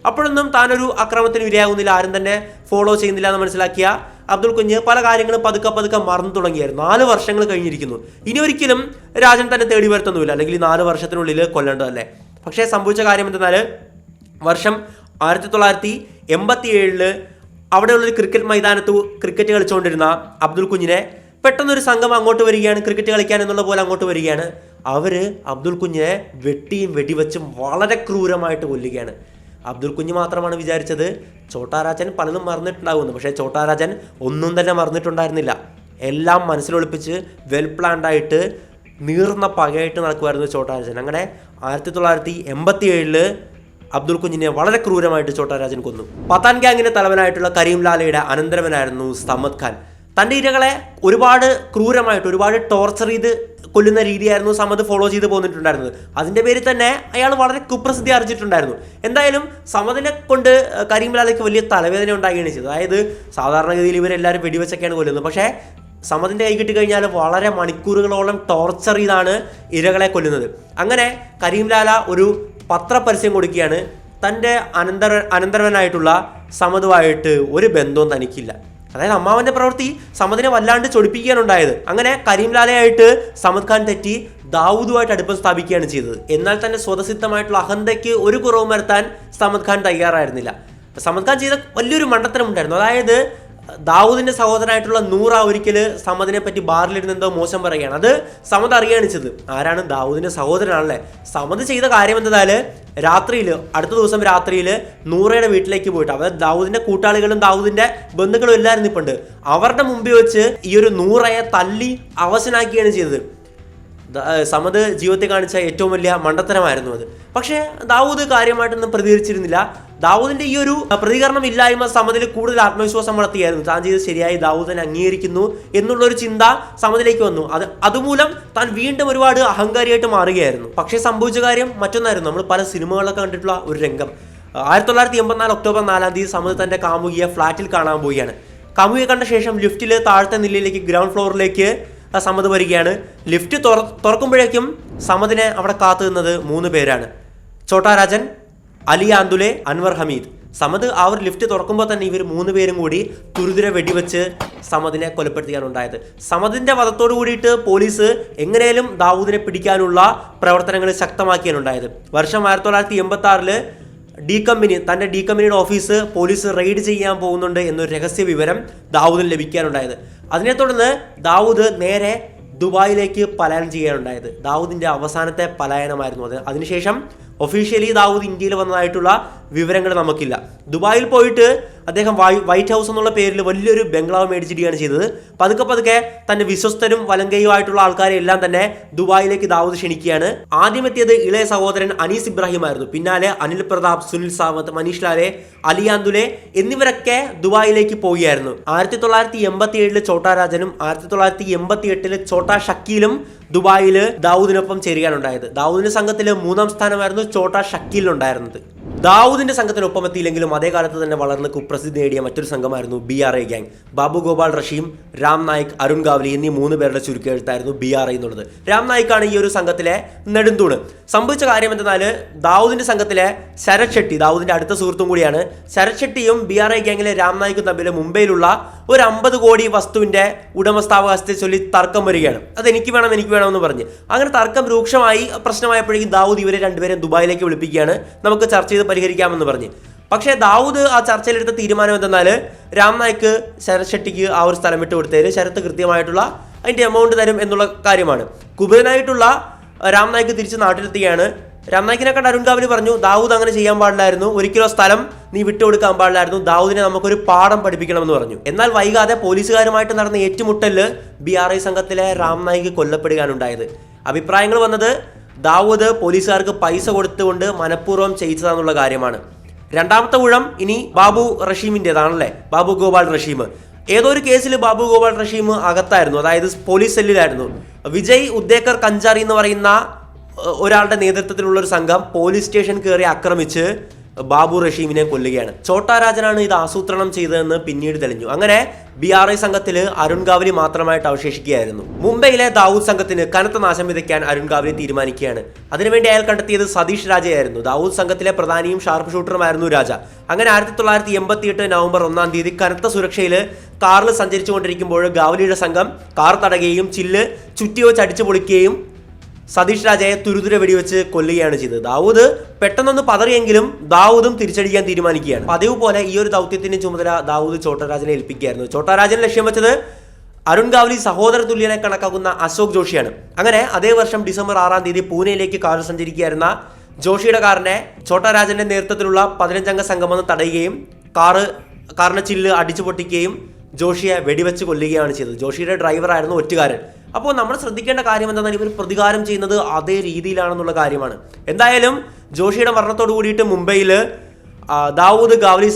[SPEAKER 1] അപ്പോഴൊന്നും താനൊരു അക്രമത്തിന് ഇരയാകുന്നില്ല, ആരും തന്നെ ഫോളോ ചെയ്യുന്നില്ല എന്ന് മനസ്സിലാക്കിയ അബ്ദുൽ കുഞ്ഞ് പല കാര്യങ്ങളും പതുക്കെ മറന്നു തുടങ്ങിയായിരുന്നു. 4 വർഷങ്ങൾ കഴിഞ്ഞിരിക്കുന്നു. ഇനി ഒരിക്കലും രാജൻ തന്നെ തേടി വരുത്തൊന്നുമില്ല, അല്ലെങ്കിൽ 4 വർഷത്തിനുള്ളിൽ കൊല്ലേണ്ടതല്ലേ. പക്ഷേ സംഭവിച്ച കാര്യം എന്തെന്നാൽ വർഷം 1987 അവിടെയുള്ളൊരു ക്രിക്കറ്റ് മൈതാനത്ത് ക്രിക്കറ്റ് കളിച്ചുകൊണ്ടിരുന്ന അബ്ദുൽ കുഞ്ഞിനെ പെട്ടെന്നൊരു സംഘം അങ്ങോട്ട് വരികയാണ്, ക്രിക്കറ്റ് കളിക്കാൻ എന്നുള്ള പോലെ അങ്ങോട്ട് വരികയാണ്. അവർ അബ്ദുൽ കുഞ്ഞിനെ വെട്ടിയും വെടിവെച്ചും വളരെ ക്രൂരമായിട്ട് കൊല്ലുകയാണ്. അബ്ദുൽ കുഞ്ഞ് മാത്രമാണ് വിചാരിച്ചത് ഛോട്ടാ രാജൻ പലതും മറന്നിട്ടുണ്ടാകുന്നു. പക്ഷേ ഛോട്ടാ രാജൻ ഒന്നും തന്നെ മറന്നിട്ടുണ്ടായിരുന്നില്ല. എല്ലാം മനസ്സിലൊളിപ്പിച്ച് വെൽ പ്ലാൻഡായിട്ട് നീർന്ന പകയായിട്ട് നടക്കുമായിരുന്നു ഛോട്ടാ രാജൻ. അങ്ങനെ 1987 അബ്ദുൽ കുഞ്ഞിനെ വളരെ ക്രൂരമായിട്ട് ഛോട്ടാ രാജൻ കൊന്നു. പത്താൻ ഗ്യാങ്ങിന്റെ തലവനായിട്ടുള്ള കരീം ലാലയുടെ അനന്തരവനായിരുന്നു സമദ് ഖാൻ. തൻ്റെ ഇരകളെ ഒരുപാട് ക്രൂരമായിട്ട് ഒരുപാട് ടോർച്ചർ ചെയ്ത് കൊല്ലുന്ന രീതിയായിരുന്നു സമദ് ഫോളോ ചെയ്ത് പോന്നിട്ടുണ്ടായിരുന്നത്. അതിൻ്റെ പേരിൽ തന്നെ അയാൾ വളരെ കുപ്രസിദ്ധി ആർജിച്ചിട്ടുണ്ടായിരുന്നു. എന്തായാലും സമദിനെ കൊണ്ട് കരീം ലാലയ്ക്ക് വലിയ തലവേദന ഉണ്ടാകുകയാണ് ചെയ്തത്. അതായത് സാധാരണഗതിയിൽ ഇവരെല്ലാവരും വെടിവെച്ചൊക്കെയാണ് കൊല്ലുന്നത്. പക്ഷേ സമദിൻ്റെ കൈ കിട്ടി കഴിഞ്ഞാൽ വളരെ മണിക്കൂറുകളോളം ടോർച്ചർ ചെയ്താണ് ഇരകളെ കൊല്ലുന്നത്. അങ്ങനെ കരീം ലാല ഒരു പത്രപരസ്യം കൊടുക്കുകയാണ്, തൻ്റെ അനന്തരവനായിട്ടുള്ള സമദുമായിട്ട് ഒരു ബന്ധവും തനിക്കില്ല. അതായത് അമ്മാവൻ്റെ പ്രവൃത്തി സമദിനെ വല്ലാണ്ട് ചൊടിപ്പിക്കാനുണ്ടായത്. അങ്ങനെ കരീം ലാലയായിട്ട് സമദ് ഖാൻ തെറ്റി ദാവൂദുമായിട്ട് അടുപ്പം സ്ഥാപിക്കുകയാണ് ചെയ്തത്. എന്നാൽ തന്നെ സ്വതസിദ്ധമായിട്ടുള്ള അഹന്തയ്ക്ക് ഒരു കുറവും വരുത്താൻ സമദ് ഖാൻ തയ്യാറായിരുന്നില്ല. സമദ് ഖാൻ ചെയ്ത വലിയൊരു മണ്ടത്തരം ഉണ്ടായിരുന്നു. അതായത് ദാവൂദിന്റെ സഹോദരനായിട്ടുള്ള നൂറ ഒരിക്കൽ സമദിനെ പറ്റി ബാറിലിരുന്ന് എന്തോ മോശം പറയുകയാണ്. അത് സമദ് അറിയാണ് ചെയ്തത്. ആരാണ്? ദാവൂദിന്റെ സഹോദരനാണല്ലേ. സമദ് ചെയ്ത കാര്യം എന്നാൽ രാത്രിയിൽ, അടുത്ത ദിവസം രാത്രിയിൽ നൂറയുടെ വീട്ടിലേക്ക് പോയിട്ട്, അതായത് ദാവൂദിന്റെ കൂട്ടാളികളും ദാവൂദിന്റെ ബന്ധുക്കളും എല്ലാവരും നിൽപ്പുണ്ട്, അവരുടെ മുമ്പിൽ വെച്ച് ഈ ഒരു നൂറയെ തല്ലി അവശനാക്കിയാണ് ചെയ്തത്. സമദ് ജീവിതത്തിൽ കാണിച്ച ഏറ്റവും വലിയ മണ്ടത്തരമായിരുന്നു അത്. പക്ഷേ ദാവൂദ് കാര്യമായിട്ടൊന്നും പ്രതികരിച്ചിരുന്നില്ല. ദാവൂദിന്റെ ഈ ഒരു പ്രതികരണം ഇല്ലായ്മ സമദിൽ കൂടുതൽ ആത്മവിശ്വാസം വളർത്തിയായിരുന്നു. താൻ ചെയ്ത് ശരിയായി, ദാവൂദിനെ അംഗീകരിക്കുന്നു എന്നുള്ളൊരു ചിന്ത സമദിലേക്ക് വന്നു. അതുമൂലം താൻ വീണ്ടും ഒരുപാട് അഹങ്കാരിയായിട്ട് മാറുകയായിരുന്നു. പക്ഷേ സംഭവിച്ച കാര്യം മറ്റൊന്നായിരുന്നു. നമ്മൾ പല സിനിമകളൊക്കെ കണ്ടിട്ടുള്ള ഒരു രംഗം. 1984 ഒക്ടോബർ 4 സമദ് തന്റെ കാമുകിയെ ഫ്ലാറ്റിൽ കാണാൻ പോവുകയാണ്. കാമുകിയെ കണ്ട ശേഷം ലിഫ്റ്റിൽ താഴത്തെ നിലയിലേക്ക്, ഗ്രൗണ്ട് ഫ്ലോറിലേക്ക് സമദ് വരികയാണ്. ലിഫ്റ്റ് തുറക്കുമ്പോഴേക്കും സമദിനെ അവിടെ കാത്തു നിന്നത് 3 പേരാണ്: ഛോട്ടാ രാജൻ, അലി ആന്തുലെ, അൻവർ ഹമീദ്. സമദ് ആ ഒരു ലിഫ്റ്റ് തുറക്കുമ്പോൾ തന്നെ ഇവർ 3 പേരും കൂടി തുരുതുരെ വെടിവെച്ച് സമദിനെ കൊലപ്പെടുത്തിയാണ് ഉണ്ടായത്. സമദിന്റെ വധത്തോടു കൂടിയിട്ട് പോലീസ് എങ്ങനെയും ദാവൂദിനെ പിടിക്കാനുള്ള പ്രവർത്തനങ്ങൾ ശക്തമാക്കിയാണ് ഉണ്ടായത്. വർഷം 1986 തൻ്റെ ഡി കമ്പനിയുടെ ഓഫീസ് പോലീസ് റെയ്ഡ് ചെയ്യാൻ പോകുന്നുണ്ട് എന്നൊരു രഹസ്യ വിവരം ദാവൂദിന് ലഭിക്കാനുണ്ടായത്. അതിനെ തുടർന്ന് ദാവൂദ് നേരെ ദുബായിലേക്ക് പലായനം ചെയ്യാനുണ്ടായത്. ദാവൂദിന്റെ അവസാനത്തെ പലായനമായിരുന്നു അത്. അതിനുശേഷം ഒഫീഷ്യലി ദാവൂദ് ഇന്ത്യയിൽ വന്നതായിട്ടുള്ള വിവരങ്ങൾ നമുക്കില്ല. ദുബായിൽ പോയിട്ട് അദ്ദേഹം വൈറ്റ് ഹൗസ് എന്നുള്ള പേരിൽ വലിയൊരു ബംഗ്ലാവ് മേടിച്ചിടുകയാണ് ചെയ്തത്. പതുക്കെ തന്റെ വിശ്വസ്തരും വലങ്കയുമായിട്ടുള്ള ആൾക്കാരെ എല്ലാം തന്നെ ദുബായിലേക്ക് ദാവൂദ് ക്ഷണിക്കുകയാണ്. ആദ്യം എത്തിയത് ഇളയ സഹോദരൻ അനീസ് ഇബ്രാഹിം ആയിരുന്നു. പിന്നാലെ അനിൽ പ്രതാപ്, സുനിൽ സാവന്ത്, മനീഷ് ലാലെ, അലി ആന്തുലെ എന്നിവരൊക്കെ ദുബായിലേക്ക് പോവുകയായിരുന്നു. 1987 ഛോട്ടാ രാജനും 1988 ഛോട്ടാ ഷക്കീലും ദുബായിൽ ദാവൂദിനൊപ്പം ചേരുകയാണുണ്ടായത്. ദാവൂദിന്റെ സംഘത്തിൽ 3ാം സ്ഥാനമായിരുന്നു ഛോട്ടാ ഷക്കീലിനുണ്ടായിരുന്നത്. ദാവൂദിന്റെ സംഘത്തിനൊപ്പം എത്തിയില്ലെങ്കിലും അതേ കാലത്ത് തന്നെ വളർന്ന് കുപ്രസിദ്ധി നേടിയ മറ്റൊരു സംഘമായിരുന്നു BRI ഗ്യാങ്. ബാബു ഗോപാൽ റഷീം, രാം നായിക്, അരുൺ ഗാവ്ലി എന്നീ 3 പേരുടെ ചുരുക്കെഴുത്തായിരുന്നു BRI എന്നുള്ളത്. രാം നായിക്കാണ് ഈ ഒരു സംഘത്തിലെ നെടുന്തൂണ്. സംഭവിച്ച കാര്യം എന്തെന്നാൽ ദാവൂദിന്റെ സംഘത്തിലെ ശരത് ഷെട്ടി, ദാവൂദിന്റെ അടുത്ത സുഹൃത്തും കൂടിയാണ്, ശരത് ഷെട്ടിയും BRI ഗ്യാങ്ങിലെ രാം നായിക്കും തമ്മിൽ മുംബൈയിലുള്ള ഒരു 50 കോടി വസ്തുവിന്റെ ഉടമസ്ഥാവകാശത്തെ ചൊല്ലി തർക്കം വരികയാണ്. അത് എനിക്ക് വേണമെന്ന് പറഞ്ഞ് അങ്ങനെ തർക്കം രൂക്ഷമായി പ്രശ്നമായപ്പോഴേക്കും ദാവൂദ് ഇവരെ രണ്ടുപേരും ദുബായിലേക്ക് വിളിപ്പിക്കുകയാണ്. നമുക്ക് ചർച്ച ചെയ്ത് പരിഹരിക്കാമെന്ന് പറഞ്ഞ്. പക്ഷേ ദാവൂദ് ആ ചർച്ചയിലെടുത്ത തീരുമാനം എന്തെന്നാൽ രാം നായിക്ക് ശരത് ഷെട്ടിക്ക് ആ ഒരു സ്ഥലം വിട്ട് കൊടുത്തതിൽ ശരത്ത് കൃത്യമായിട്ടുള്ള അതിൻ്റെ എമൗണ്ട് തരും എന്നുള്ള കാര്യമാണ്. കുബേരനായിട്ടുള്ള രാം നായിക്ക് തിരിച്ച് നാട്ടിലെത്തുകയാണ്. രാം നായിക്കിനെ കണ്ട് അരുൺ ഗാവ്ലി പറഞ്ഞു, ദാവൂദ് അങ്ങനെ ചെയ്യാൻ പാടില്ലായിരുന്നു, ഒരിക്കലും സ്ഥലം നീ വിട്ടുകൊടുക്കാൻ പാടില്ലായിരുന്നു, ദാവൂദിനെ നമുക്കൊരു പാഠം പഠിപ്പിക്കണമെന്ന് പറഞ്ഞു. എന്നാൽ വൈകാതെ പോലീസുകാരുമായിട്ട് നടന്ന ഏറ്റുമുട്ടലിൽ BRI സംഘത്തിലെ രാം നായിക്ക് കൊല്ലപ്പെടുകയാണുണ്ടായത്. അഭിപ്രായങ്ങൾ വന്നത് ദാവൂദ് പോലീസുകാർക്ക് പൈസ കൊടുത്തുകൊണ്ട് മനഃപൂർവ്വം ചെയ്യിച്ചതാണെന്നുള്ള കാര്യമാണ്. രണ്ടാമത്തെ ഊഴം ഇനി ബാബു റഷീമിൻ്റെതാണല്ലേ, ബാബു ഗോപാൽ റഷീം. ഏതോ ഒരു കേസിൽ ബാബു ഗോപാൽ റഷീം അകത്തായിരുന്നു, അതായത് പോലീസ് സെല്ലിലായിരുന്നു. വിജയ് ഉദ്ദേക്കർ കഞ്ചാറി എന്ന് പറയുന്ന ഒരാളുടെ നേതൃത്വത്തിലുള്ള ഒരു സംഘം പോലീസ് സ്റ്റേഷൻ കയറി ആക്രമിച്ച് ബാബു റഷീമിനെ കൊല്ലുകയാണ്. ഛോട്ടാ രാജനാണ് ഇത് ആസൂത്രണം ചെയ്തതെന്ന് പിന്നീട് തെളിഞ്ഞു. അങ്ങനെ BRI സംഘത്തിൽ അരുൺ ഗാവ്ലി മാത്രമായിട്ട് അവശേഷിക്കുകയായിരുന്നു. മുംബൈയിലെ ദാവൂദ് സംഘത്തിന് കനത്ത നാശം വിതയ്ക്കാൻ അരുൺ ഗാവ്ലി തീരുമാനിക്കുകയാണ്. അതിനുവേണ്ടി അയാൾ കണ്ടെത്തിയത് സതീഷ് രാജയായിരുന്നു. ദാവൂദ് സംഘത്തിലെ പ്രധാനിയും ഷാർപ്പ് ഷൂട്ടറുമായിരുന്നു രാജ. അങ്ങനെ 1988 നവംബർ 1 കനത്ത സുരക്ഷയിൽ കാറിൽ സഞ്ചരിച്ചുകൊണ്ടിരിക്കുമ്പോൾ ഗാവ്ലിയുടെ സംഘം കാർ തടയുകയും ചില്ല് ചുറ്റിവെച്ച് അടിച്ചു പൊളിക്കുകയും സതീഷ് രാജയെ തുരുതുരെ വെടിവെച്ച് കൊല്ലുകയാണ് ചെയ്തത്. ദാവൂദ് പെട്ടെന്നൊന്ന് പതറിയെങ്കിലും ദാവൂദും തിരിച്ചടിക്കാൻ തീരുമാനിക്കുകയാണ്. പതിവ് പോലെ ഈ ഒരു ദൗത്യത്തിന്റെ ചുമതല ദാവൂദ് ഛോട്ടാ രാജനെ ഏൽപ്പിക്കുകയായിരുന്നു. ഛോട്ടാ രാജനെ ലക്ഷ്യം വെച്ചത് അരുൺ ഗാവ്ലി സഹോദര തുല്യനെ കണക്കാക്കുന്ന അശോക് ജോഷിയാണ്. അങ്ങനെ അതേ വർഷം ഡിസംബർ 6 പൂനെയിലേക്ക് കാറിൽ സഞ്ചരിക്കുകയായിരുന്ന ജോഷിയുടെ കാറിനെ ഛോട്ടാ രാജന്റെ നേതൃത്വത്തിലുള്ള 15-അംഗ സംഘം വന്ന് തടയുകയും കാറിന്റെ ചില്ല് അടിച്ചു പൊട്ടിക്കുകയും ജോഷിയെ വെടിവെച്ച് കൊല്ലുകയാണ് ചെയ്തത്. ജോഷിയുടെ ഡ്രൈവറായിരുന്നു ഒറ്റുകാരൻ. അപ്പോൾ നമ്മൾ ശ്രദ്ധിക്കേണ്ട കാര്യം എന്തെന്നാൽ ഇവർ പ്രതികാരം ചെയ്യുന്നത് അതേ രീതിയിലാണെന്നുള്ള കാര്യമാണ്. എന്തായാലും ജോഷിയുടെ മരണത്തോടു കൂടിയിട്ട് മുംബൈയിൽ ദാവൂദ് ഗാവ്ലി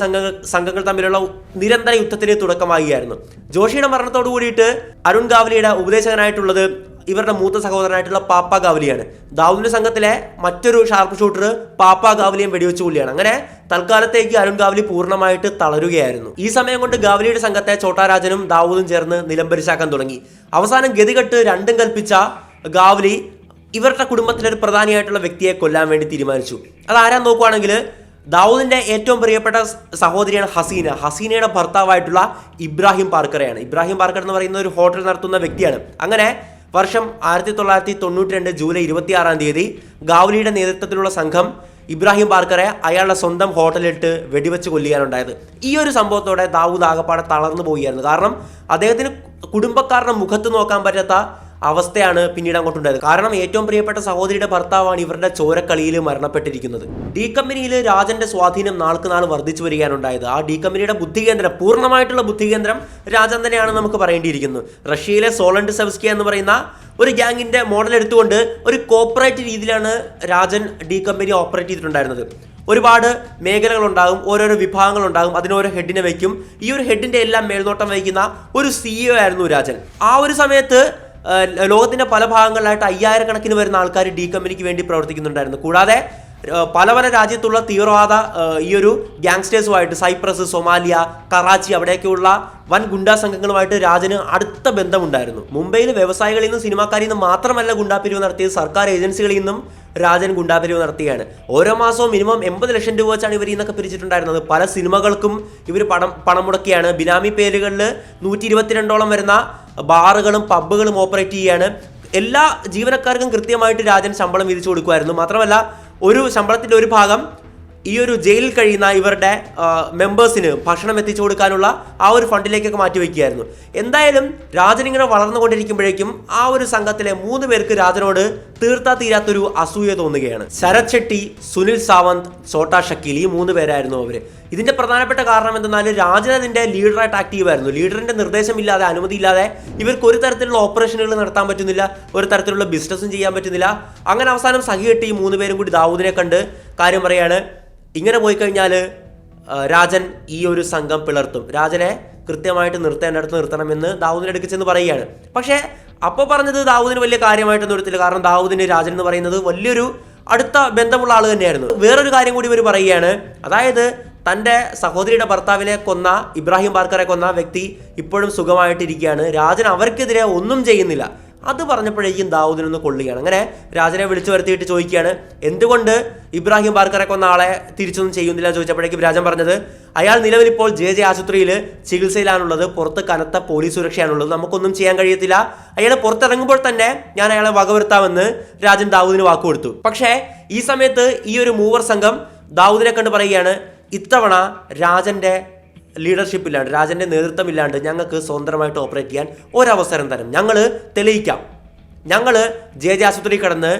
[SPEAKER 1] സംഘങ്ങൾ തമ്മിലുള്ള നിരന്തര യുദ്ധത്തിന് തുടക്കമാകുകയായിരുന്നു. ജോഷിയുടെ മരണത്തോടു കൂടിയിട്ട് അരുൺ ഗാവ്ലിയുടെ ഉപദേശകനായിട്ടുള്ളത് ഇവരുടെ മൂത്ത സഹോദരനായിട്ടുള്ള പാപ്പ ഗാവ്ലിയാണ്. ദാവൂദിന്റെ സംഘത്തിലെ മറ്റൊരു ഷാർപ്പ് ഷൂട്ടർ പാപ്പ ഗാവ്ലിയും വെടിവെച്ച് കൊല്ലുകയാണ്. അങ്ങനെ തൽക്കാലത്തേക്ക് അരുൺ ഗാവ്ലി പൂർണ്ണമായിട്ട് തളരുകയായിരുന്നു. ഈ സമയം കൊണ്ട് ഗാവ്ലിയുടെ സംഘത്തെ ഛോട്ടാ രാജനും ദാവൂദും ചേർന്ന് നിലംപരിശാക്കാൻ തുടങ്ങി. അവസാനം ഗതികെട്ട് രണ്ടും കൽപ്പിച്ച ഗാവ്ലി ഇവരുടെ കുടുംബത്തിലെ ഒരു പ്രധാനിയായിട്ടുള്ള വ്യക്തിയെ കൊല്ലാൻ വേണ്ടി തീരുമാനിച്ചു. അതാരാന്ന് നോക്കുവാണെങ്കിൽ ദാവൂദിന്റെ ഏറ്റവും പ്രിയപ്പെട്ട സഹോദരിയാണ് ഹസീന. ഹസീനയുടെ ഭർത്താവായിട്ടുള്ള ഇബ്രാഹിം പാർക്കറെയാണ്. ഇബ്രാഹിം പാർക്കർ എന്ന് പറയുന്ന ഒരു ഹോട്ടൽ നടത്തുന്ന വ്യക്തിയാണ്. അങ്ങനെ വർഷം 1992 ജൂലൈ 26 ഗാവ്ലിയുടെ നേതൃത്വത്തിലുള്ള സംഘം ഇബ്രാഹിം പാർക്കറെ അയാളുടെ സ്വന്തം ഹോട്ടലിട്ട് വെടിവെച്ച് കൊല്ലുകയാണുണ്ടായത്. ഈ ഒരു സംഭവത്തോടെ ദാവൂദ് ആകപ്പാടെ തളർന്നു പോവുകയായിരുന്നു. കാരണം അദ്ദേഹത്തിന് കുടുംബക്കാരുടെ മുഖത്ത് നോക്കാൻ പറ്റാത്ത അവസ്ഥയാണ് പിന്നീട് അങ്ങോട്ടുണ്ടായത്. കാരണം ഏറ്റവും പ്രിയപ്പെട്ട സഹോദരിയുടെ ഭർത്താവാണ് ഇവരുടെ ചോരക്കളിയിൽ മരണപ്പെട്ടിരിക്കുന്നത്. ഡി കമ്പനിയിൽ രാജന്റെ സ്വാധീനം നാൾക്ക് നാൾ വർദ്ധിച്ചു വരികയാണുണ്ടായത്. ആ ഡി കമ്പനിയുടെ ബുദ്ധികേന്ദ്രം, പൂർണ്ണമായിട്ടുള്ള ബുദ്ധികേന്ദ്രം രാജൻ തന്നെയാണ് നമുക്ക് പറയേണ്ടിയിരിക്കുന്നത്. റഷ്യയിലെ സോളണ്ട് സെവസ്കിയ എന്ന് പറയുന്ന ഒരു ഗ്യാങ്ങിന്റെ മോഡൽ എടുത്തുകൊണ്ട് ഒരു കോർപ്പറേറ്റ് രീതിയിലാണ് രാജൻ ഡി കമ്പനി ഓപ്പറേറ്റ് ചെയ്തിട്ടുണ്ടായിരുന്നത്. ഒരുപാട് മേഖലകളുണ്ടാകും, ഓരോരോ വിഭാഗങ്ങളുണ്ടാകും, അതിനോരോ ഹെഡിനെ വയ്ക്കും. ഈ ഒരു ഹെഡിന്റെ എല്ലാം മേൽനോട്ടം വഹിക്കുന്ന ഒരു CEO ആയിരുന്നു രാജൻ. ആ ഒരു സമയത്ത് ലോകത്തിന്റെ പല ഭാഗങ്ങളിലായിട്ട് 5000 കണക്കിന് വരുന്ന ആൾക്കാർ ഡി കമ്പനിക്ക് വേണ്ടി പ്രവർത്തിക്കുന്നുണ്ടായിരുന്നു. കൂടാതെ പല രാജ്യത്തുള്ള തീവ്രവാദ ഈ ഒരു ഗ്യാങ്സ്റ്റേഴ്സുമായിട്ട് സൈപ്രസ്, സൊമാലിയ, കറാച്ചി അവിടെയൊക്കെയുള്ള വൻ ഗുണ്ടാ സംഘങ്ങളുമായിട്ട് രാജന് അടുത്ത ബന്ധമുണ്ടായിരുന്നു. മുംബൈയിൽ വ്യവസായികളിൽ നിന്നും സിനിമാക്കാരിൽ നിന്നും മാത്രമല്ല ഗുണ്ടാപിരിവ് നടത്തിയത്, സർക്കാർ ഏജൻസികളിൽ നിന്നും രാജൻ ഗുണ്ടാപിരിവ് നടത്തുകയാണ്. ഓരോ മാസവും മിനിമം 80 ലക്ഷം രൂപ വെച്ചാണ് ഇവർ ഇന്നൊക്കെ പിരിച്ചിട്ടുണ്ടായിരുന്നത്. പല സിനിമകൾക്കും ഇവർ പണം മുടക്കിയാണ്. ബിനാമി പേരുകളിൽ 122ഓളം വരുന്ന ബാറുകളും പബ്ബുകളും ഓപ്പറേറ്റ് ചെയ്യുകയാണ്. എല്ലാ ജീവനക്കാർക്കും കൃത്യമായിട്ട് രാജൻ ശമ്പളം വിധിച്ചു കൊടുക്കുമായിരുന്നു. മാത്രമല്ല ഒരു ശമ്പളത്തിൻ്റെ ഒരു ഭാഗം ഈ ഒരു ജയിലിൽ കഴിയുന്ന ഇവരുടെ മെമ്പേഴ്സിന് ഭക്ഷണം എത്തിച്ചു കൊടുക്കാനുള്ള ആ ഒരു ഫണ്ടിലേക്കൊക്കെ മാറ്റിവെക്കുകയായിരുന്നു. എന്തായാലും രാജൻ ഇങ്ങനെ വളർന്നുകൊണ്ടിരിക്കുമ്പോഴേക്കും ആ ഒരു സംഘത്തിലെ 3 പേർക്ക് രാജനോട് തീരാത്തൊരു അസൂയ തോന്നുകയാണ്. ശരത് ഷെട്ടി, സുനിൽ സാവന്ത്, ഛോട്ടാ ഷക്കീൽ, ഈ 3 പേരായിരുന്നു അവർ. ഇതിന്റെ പ്രധാനപ്പെട്ട കാരണം എന്തെന്നാൽ രാജൻ അതിന്റെ ലീഡറായിട്ട് ആക്റ്റീവ് ആയിരുന്നു. ലീഡറിന്റെ നിർദ്ദേശമില്ലാതെ, അനുമതിയില്ലാതെ ഇവർക്ക് ഒരു തരത്തിലുള്ള ഓപ്പറേഷനുകൾ നടത്താൻ പറ്റുന്നില്ല, ഒരു തരത്തിലുള്ള ബിസിനസ്സും ചെയ്യാൻ പറ്റുന്നില്ല. അങ്ങനെ അവസാനം സഹികെട്ടി ഈ 3 പേരും കൂടി ദാവൂദിനെ കണ്ട് കാര്യം പറയാണ്, ഇങ്ങനെ പോയി കഴിഞ്ഞാൽ രാജൻ ഈ ഒരു സംഘം പിളർത്തും, രാജനെ കൃത്യമായിട്ട് നിർത്തേണ്ടടുത്ത് നിർത്തണമെന്ന് ദാവൂദിനെ അടുക്ക് ചെന്ന് പറയുകയാണ്. പക്ഷേ അപ്പോൾ പറഞ്ഞത് ദാവൂദിന് വലിയ കാര്യമായിട്ടൊന്നും എടുത്തില്ല. കാരണം ദാവൂദിന് രാജൻ എന്ന് പറയുന്നത് വലിയൊരു അടുത്ത ബന്ധമുള്ള ആൾ തന്നെയായിരുന്നു. വേറൊരു കാര്യം കൂടി ഇവർ പറയുകയാണ്, അതായത് തൻ്റെ സഹോദരിയുടെ ഭർത്താവിനെ കൊന്ന, ഇബ്രാഹിം പാർക്കറെ കൊന്ന വ്യക്തി ഇപ്പോഴും സുഖമായിട്ടിരിക്കുകയാണ്, രാജൻ അവർക്കെതിരെ ഒന്നും ചെയ്യുന്നില്ല. അത് പറഞ്ഞപ്പോഴേക്കും ദാവൂദിനൊന്ന് കൊള്ളുകയാണ്. അങ്ങനെ രാജനെ വിളിച്ചു വരുത്തിയിട്ട് ചോദിക്കുകയാണ്, എന്തുകൊണ്ട് ഇബ്രാഹിം പാർക്കറെ കൊന്ന ആളെ തിരിച്ചൊന്നും ചെയ്യുന്നില്ല ചോദിച്ചപ്പോഴേക്കും രാജൻ പറഞ്ഞത്, അയാൾ നിലവിലിപ്പോൾ JJ ആശുപത്രിയിൽ ചികിത്സയിലാണുള്ളത്, പുറത്ത് കനത്ത പോലീസ് സുരക്ഷയാണുള്ളത്, നമുക്കൊന്നും ചെയ്യാൻ കഴിയത്തില്ല, അയാൾ പുറത്തിറങ്ങുമ്പോൾ തന്നെ ഞാൻ അയാളെ വകവരുത്താമെന്ന് രാജൻ ദാവൂദിന് വാക്കുകൊടുത്തു. പക്ഷേ ഈ സമയത്ത് ഈ ഒരു 3 സംഘം ദാവൂദിനെ കണ്ട് പറയുകയാണ്, ഇത്തവണ രാജന്റെ ലീഡർഷിപ്പില്ലാണ്ട്, രാജന്റെ നേതൃത്വമില്ലാണ്ട് ഞങ്ങൾക്ക് സ്വതന്ത്രമായിട്ട് ഓപ്പറേറ്റ് ചെയ്യാൻ ഒരവസരം തരും, ഞങ്ങൾ തെളിയിക്കാം, ഞങ്ങൾ JJ ആശുപത്രിയിൽ കിടന്ന്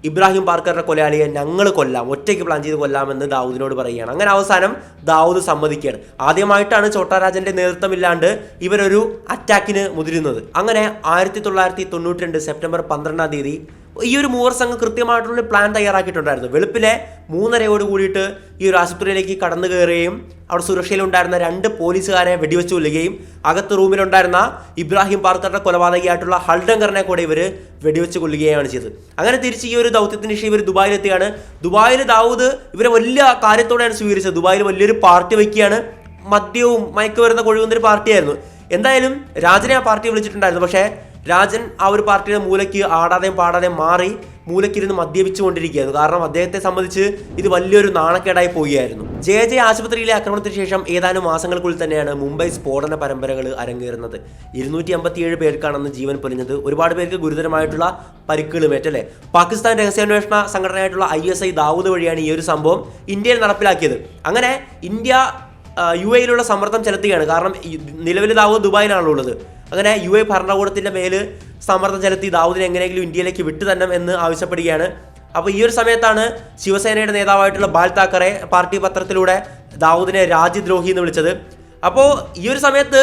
[SPEAKER 1] ഇബ്രാഹിം പാർക്കറുടെ കൊലയാളിയെ ഞങ്ങൾ കൊല്ലാം, ഒറ്റയ്ക്ക് പ്ലാൻ ചെയ്ത് കൊല്ലാമെന്ന് ദാവൂദിനോട് പറയുകയാണ്. അങ്ങനെ അവസാനം ദാവൂദ് സമ്മതിക്കുകയാണ്. ആദ്യമായിട്ടാണ് ഛോട്ടാ രാജന്റെ നേതൃത്വമില്ലാണ്ട് ഇവരൊരു അറ്റാക്കിന് മുതിരുന്നത്. അങ്ങനെ 1992 സെപ്റ്റംബർ 12 ഈ ഒരു 3 സംഘം കൃത്യമായിട്ടുള്ള പ്ലാൻ തയ്യാറാക്കിയിട്ടുണ്ടായിരുന്നു. വെളുപ്പിലെ 3:30 കൂടിയിട്ട് ഈ ഒരു ആശുപത്രിയിലേക്ക് കടന്നു കയറുകയും അവിടെ സുരക്ഷയിലുണ്ടായിരുന്ന 2 പോലീസുകാരെ വെടിവെച്ച് കൊല്ലുകയും അകത്ത് റൂമിലുണ്ടായിരുന്ന ഇബ്രാഹിം പാർക്കറുടെ കൊലപാതകയായിട്ടുള്ള ഹൾഡങ്കറിനെ കൂടെ ഇവർ വെടിവെച്ച് കൊല്ലുകയാണ് ചെയ്തത്. അങ്ങനെ തിരിച്ച് ഈ ഒരു ദൗത്യത്തിന് ശേഷം ഇവർ ദുബായിലെത്തിയാണ്. ദുബായിൽ ദാവൂദ് ഇവരെ വലിയ കാര്യത്തോടെയാണ് സ്വീകരിച്ചത്. ദുബായിൽ വലിയൊരു പാർട്ടി വയ്ക്കുകയാണ്. മദ്യവും മയക്കുമരുന്ന് കൊഴുകുന്നൊരു പാർട്ടിയായിരുന്നു. എന്തായാലും രാജനെ ആ പാർട്ടി വിളിച്ചിട്ടുണ്ടായിരുന്നു. പക്ഷേ രാജൻ ആ ഒരു പാർട്ടിയുടെ മൂലയ്ക്ക് ആടാതെയും പാടാതെയും മാറി മൂലയ്ക്കിരുന്ന് മദ്യപിച്ചുകൊണ്ടിരിക്കുകയായിരുന്നു. കാരണം അദ്ദേഹത്തെ സംബന്ധിച്ച് ഇത് വലിയൊരു നാണക്കേടായി പോവുകയായിരുന്നു. JJ ആശുപത്രിയിലെ ആക്രമണത്തിന് ശേഷം ഏതാനും മാസങ്ങൾക്കുള്ളിൽ തന്നെയാണ് മുംബൈ സ്ഫോടന പരമ്പരകൾ അരങ്ങേറുന്നത്. 257 പേർക്കാണ് അന്ന് ജീവൻ പൊലിഞ്ഞത്. ഒരുപാട് പേർക്ക് ഗുരുതരമായിട്ടുള്ള പരിക്കുകളും ഏറ്റല്ലേ. പാകിസ്ഥാൻ രഹസ്യാന്വേഷണ സംഘടനയായിട്ടുള്ള ISI ദാവൂദ് വഴിയാണ് ഈ ഒരു സംഭവം ഇന്ത്യയിൽ നടപ്പിലാക്കിയത്. അങ്ങനെ ഇന്ത്യ UAE-യിലുള്ള സമ്മർദ്ദം ചെലുത്തുകയാണ്. കാരണം നിലവിൽ ദാവൂദ് ദുബായിലാണുള്ളത്. അങ്ങനെ UAE ഭരണകൂടത്തിൻ്റെ മേൽ സമ്മർദ്ദം ചെലുത്തി ദാവൂദിനെ എങ്ങനെയെങ്കിലും ഇന്ത്യയിലേക്ക് വിട്ടു തന്നെ എന്ന് ആവശ്യപ്പെടുകയാണ്. അപ്പോൾ ഈ ഒരു സമയത്താണ് ശിവസേനയുടെ നേതാവായിട്ടുള്ള ബാൽ താക്കറെ പാർട്ടി പത്രത്തിലൂടെ ദാവൂദിനെ രാജ്യദ്രോഹി എന്ന് വിളിച്ചത്. അപ്പോൾ ഈ ഒരു സമയത്ത്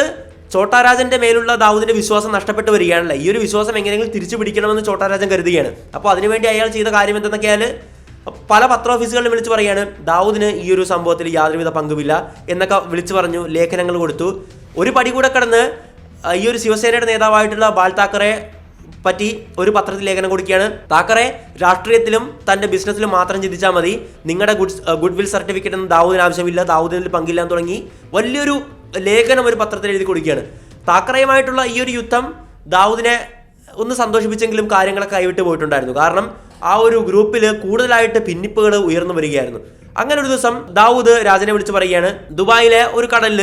[SPEAKER 1] ഛോട്ടാ രാജന്റെ മേലുള്ള ദാവൂദിന്റെ വിശ്വാസം നഷ്ടപ്പെട്ടു വരികയാണല്ലേ. ഈ ഒരു വിശ്വാസം എങ്ങനെയെങ്കിലും തിരിച്ചു പിടിക്കണമെന്ന് ഛോട്ടാ രാജൻ കരുതുകയാണ്. അപ്പോൾ അതിനുവേണ്ടി അയാൾ ചെയ്ത കാര്യം എന്തെന്നൊക്കെയാൽ പല പത്ര ഓഫീസുകളിലും വിളിച്ചു പറയുകയാണ് ദാവൂദിന് ഈ ഒരു സംഭവത്തിൽ യാതൊരുവിധ പങ്കുമില്ല എന്നൊക്കെ വിളിച്ചു പറഞ്ഞു, ലേഖനങ്ങൾ കൊടുത്തു. ഒരു പടി കൂടെ കടന്ന് ഈ ഒരു ശിവസേനയുടെ നേതാവായിട്ടുള്ള ബാൽ താക്കറെ പറ്റി ഒരു പത്രത്തിൽ ലേഖനം കൊടുക്കുകയാണ്. താക്കറെ രാഷ്ട്രീയത്തിലും തൻ്റെ ബിസിനസ്സിലും മാത്രം ചിന്തിച്ചാൽ മതി, നിങ്ങളുടെ ഗുഡ് വിൽ സർട്ടിഫിക്കറ്റ് ഒന്നും ദാവൂദിന് ആവശ്യമില്ല, ദാവൂദിന് പങ്കില്ല എന്ന് തുടങ്ങി വലിയൊരു ലേഖനം ഒരു പത്രത്തിൽ എഴുതി കൊടുക്കുകയാണ്. താക്കറയുമായിട്ടുള്ള ഈ ഒരു യുദ്ധം ദാവൂദിനെ ഒന്ന് സന്തോഷിപ്പിച്ചെങ്കിലും കാര്യങ്ങളൊക്കെ കൈവിട്ട് പോയിട്ടുണ്ടായിരുന്നു. കാരണം ആ ഒരു ഗ്രൂപ്പിൽ കൂടുതലായിട്ട് ഭിന്നിപ്പുകൾ ഉയർന്നു വരികയായിരുന്നു. അങ്ങനെ ഒരു ദിവസം ദാവൂദ് രാജനെ വിളിച്ച് പറയുകയാണ്, ദുബായിലെ ഒരു കടലിൽ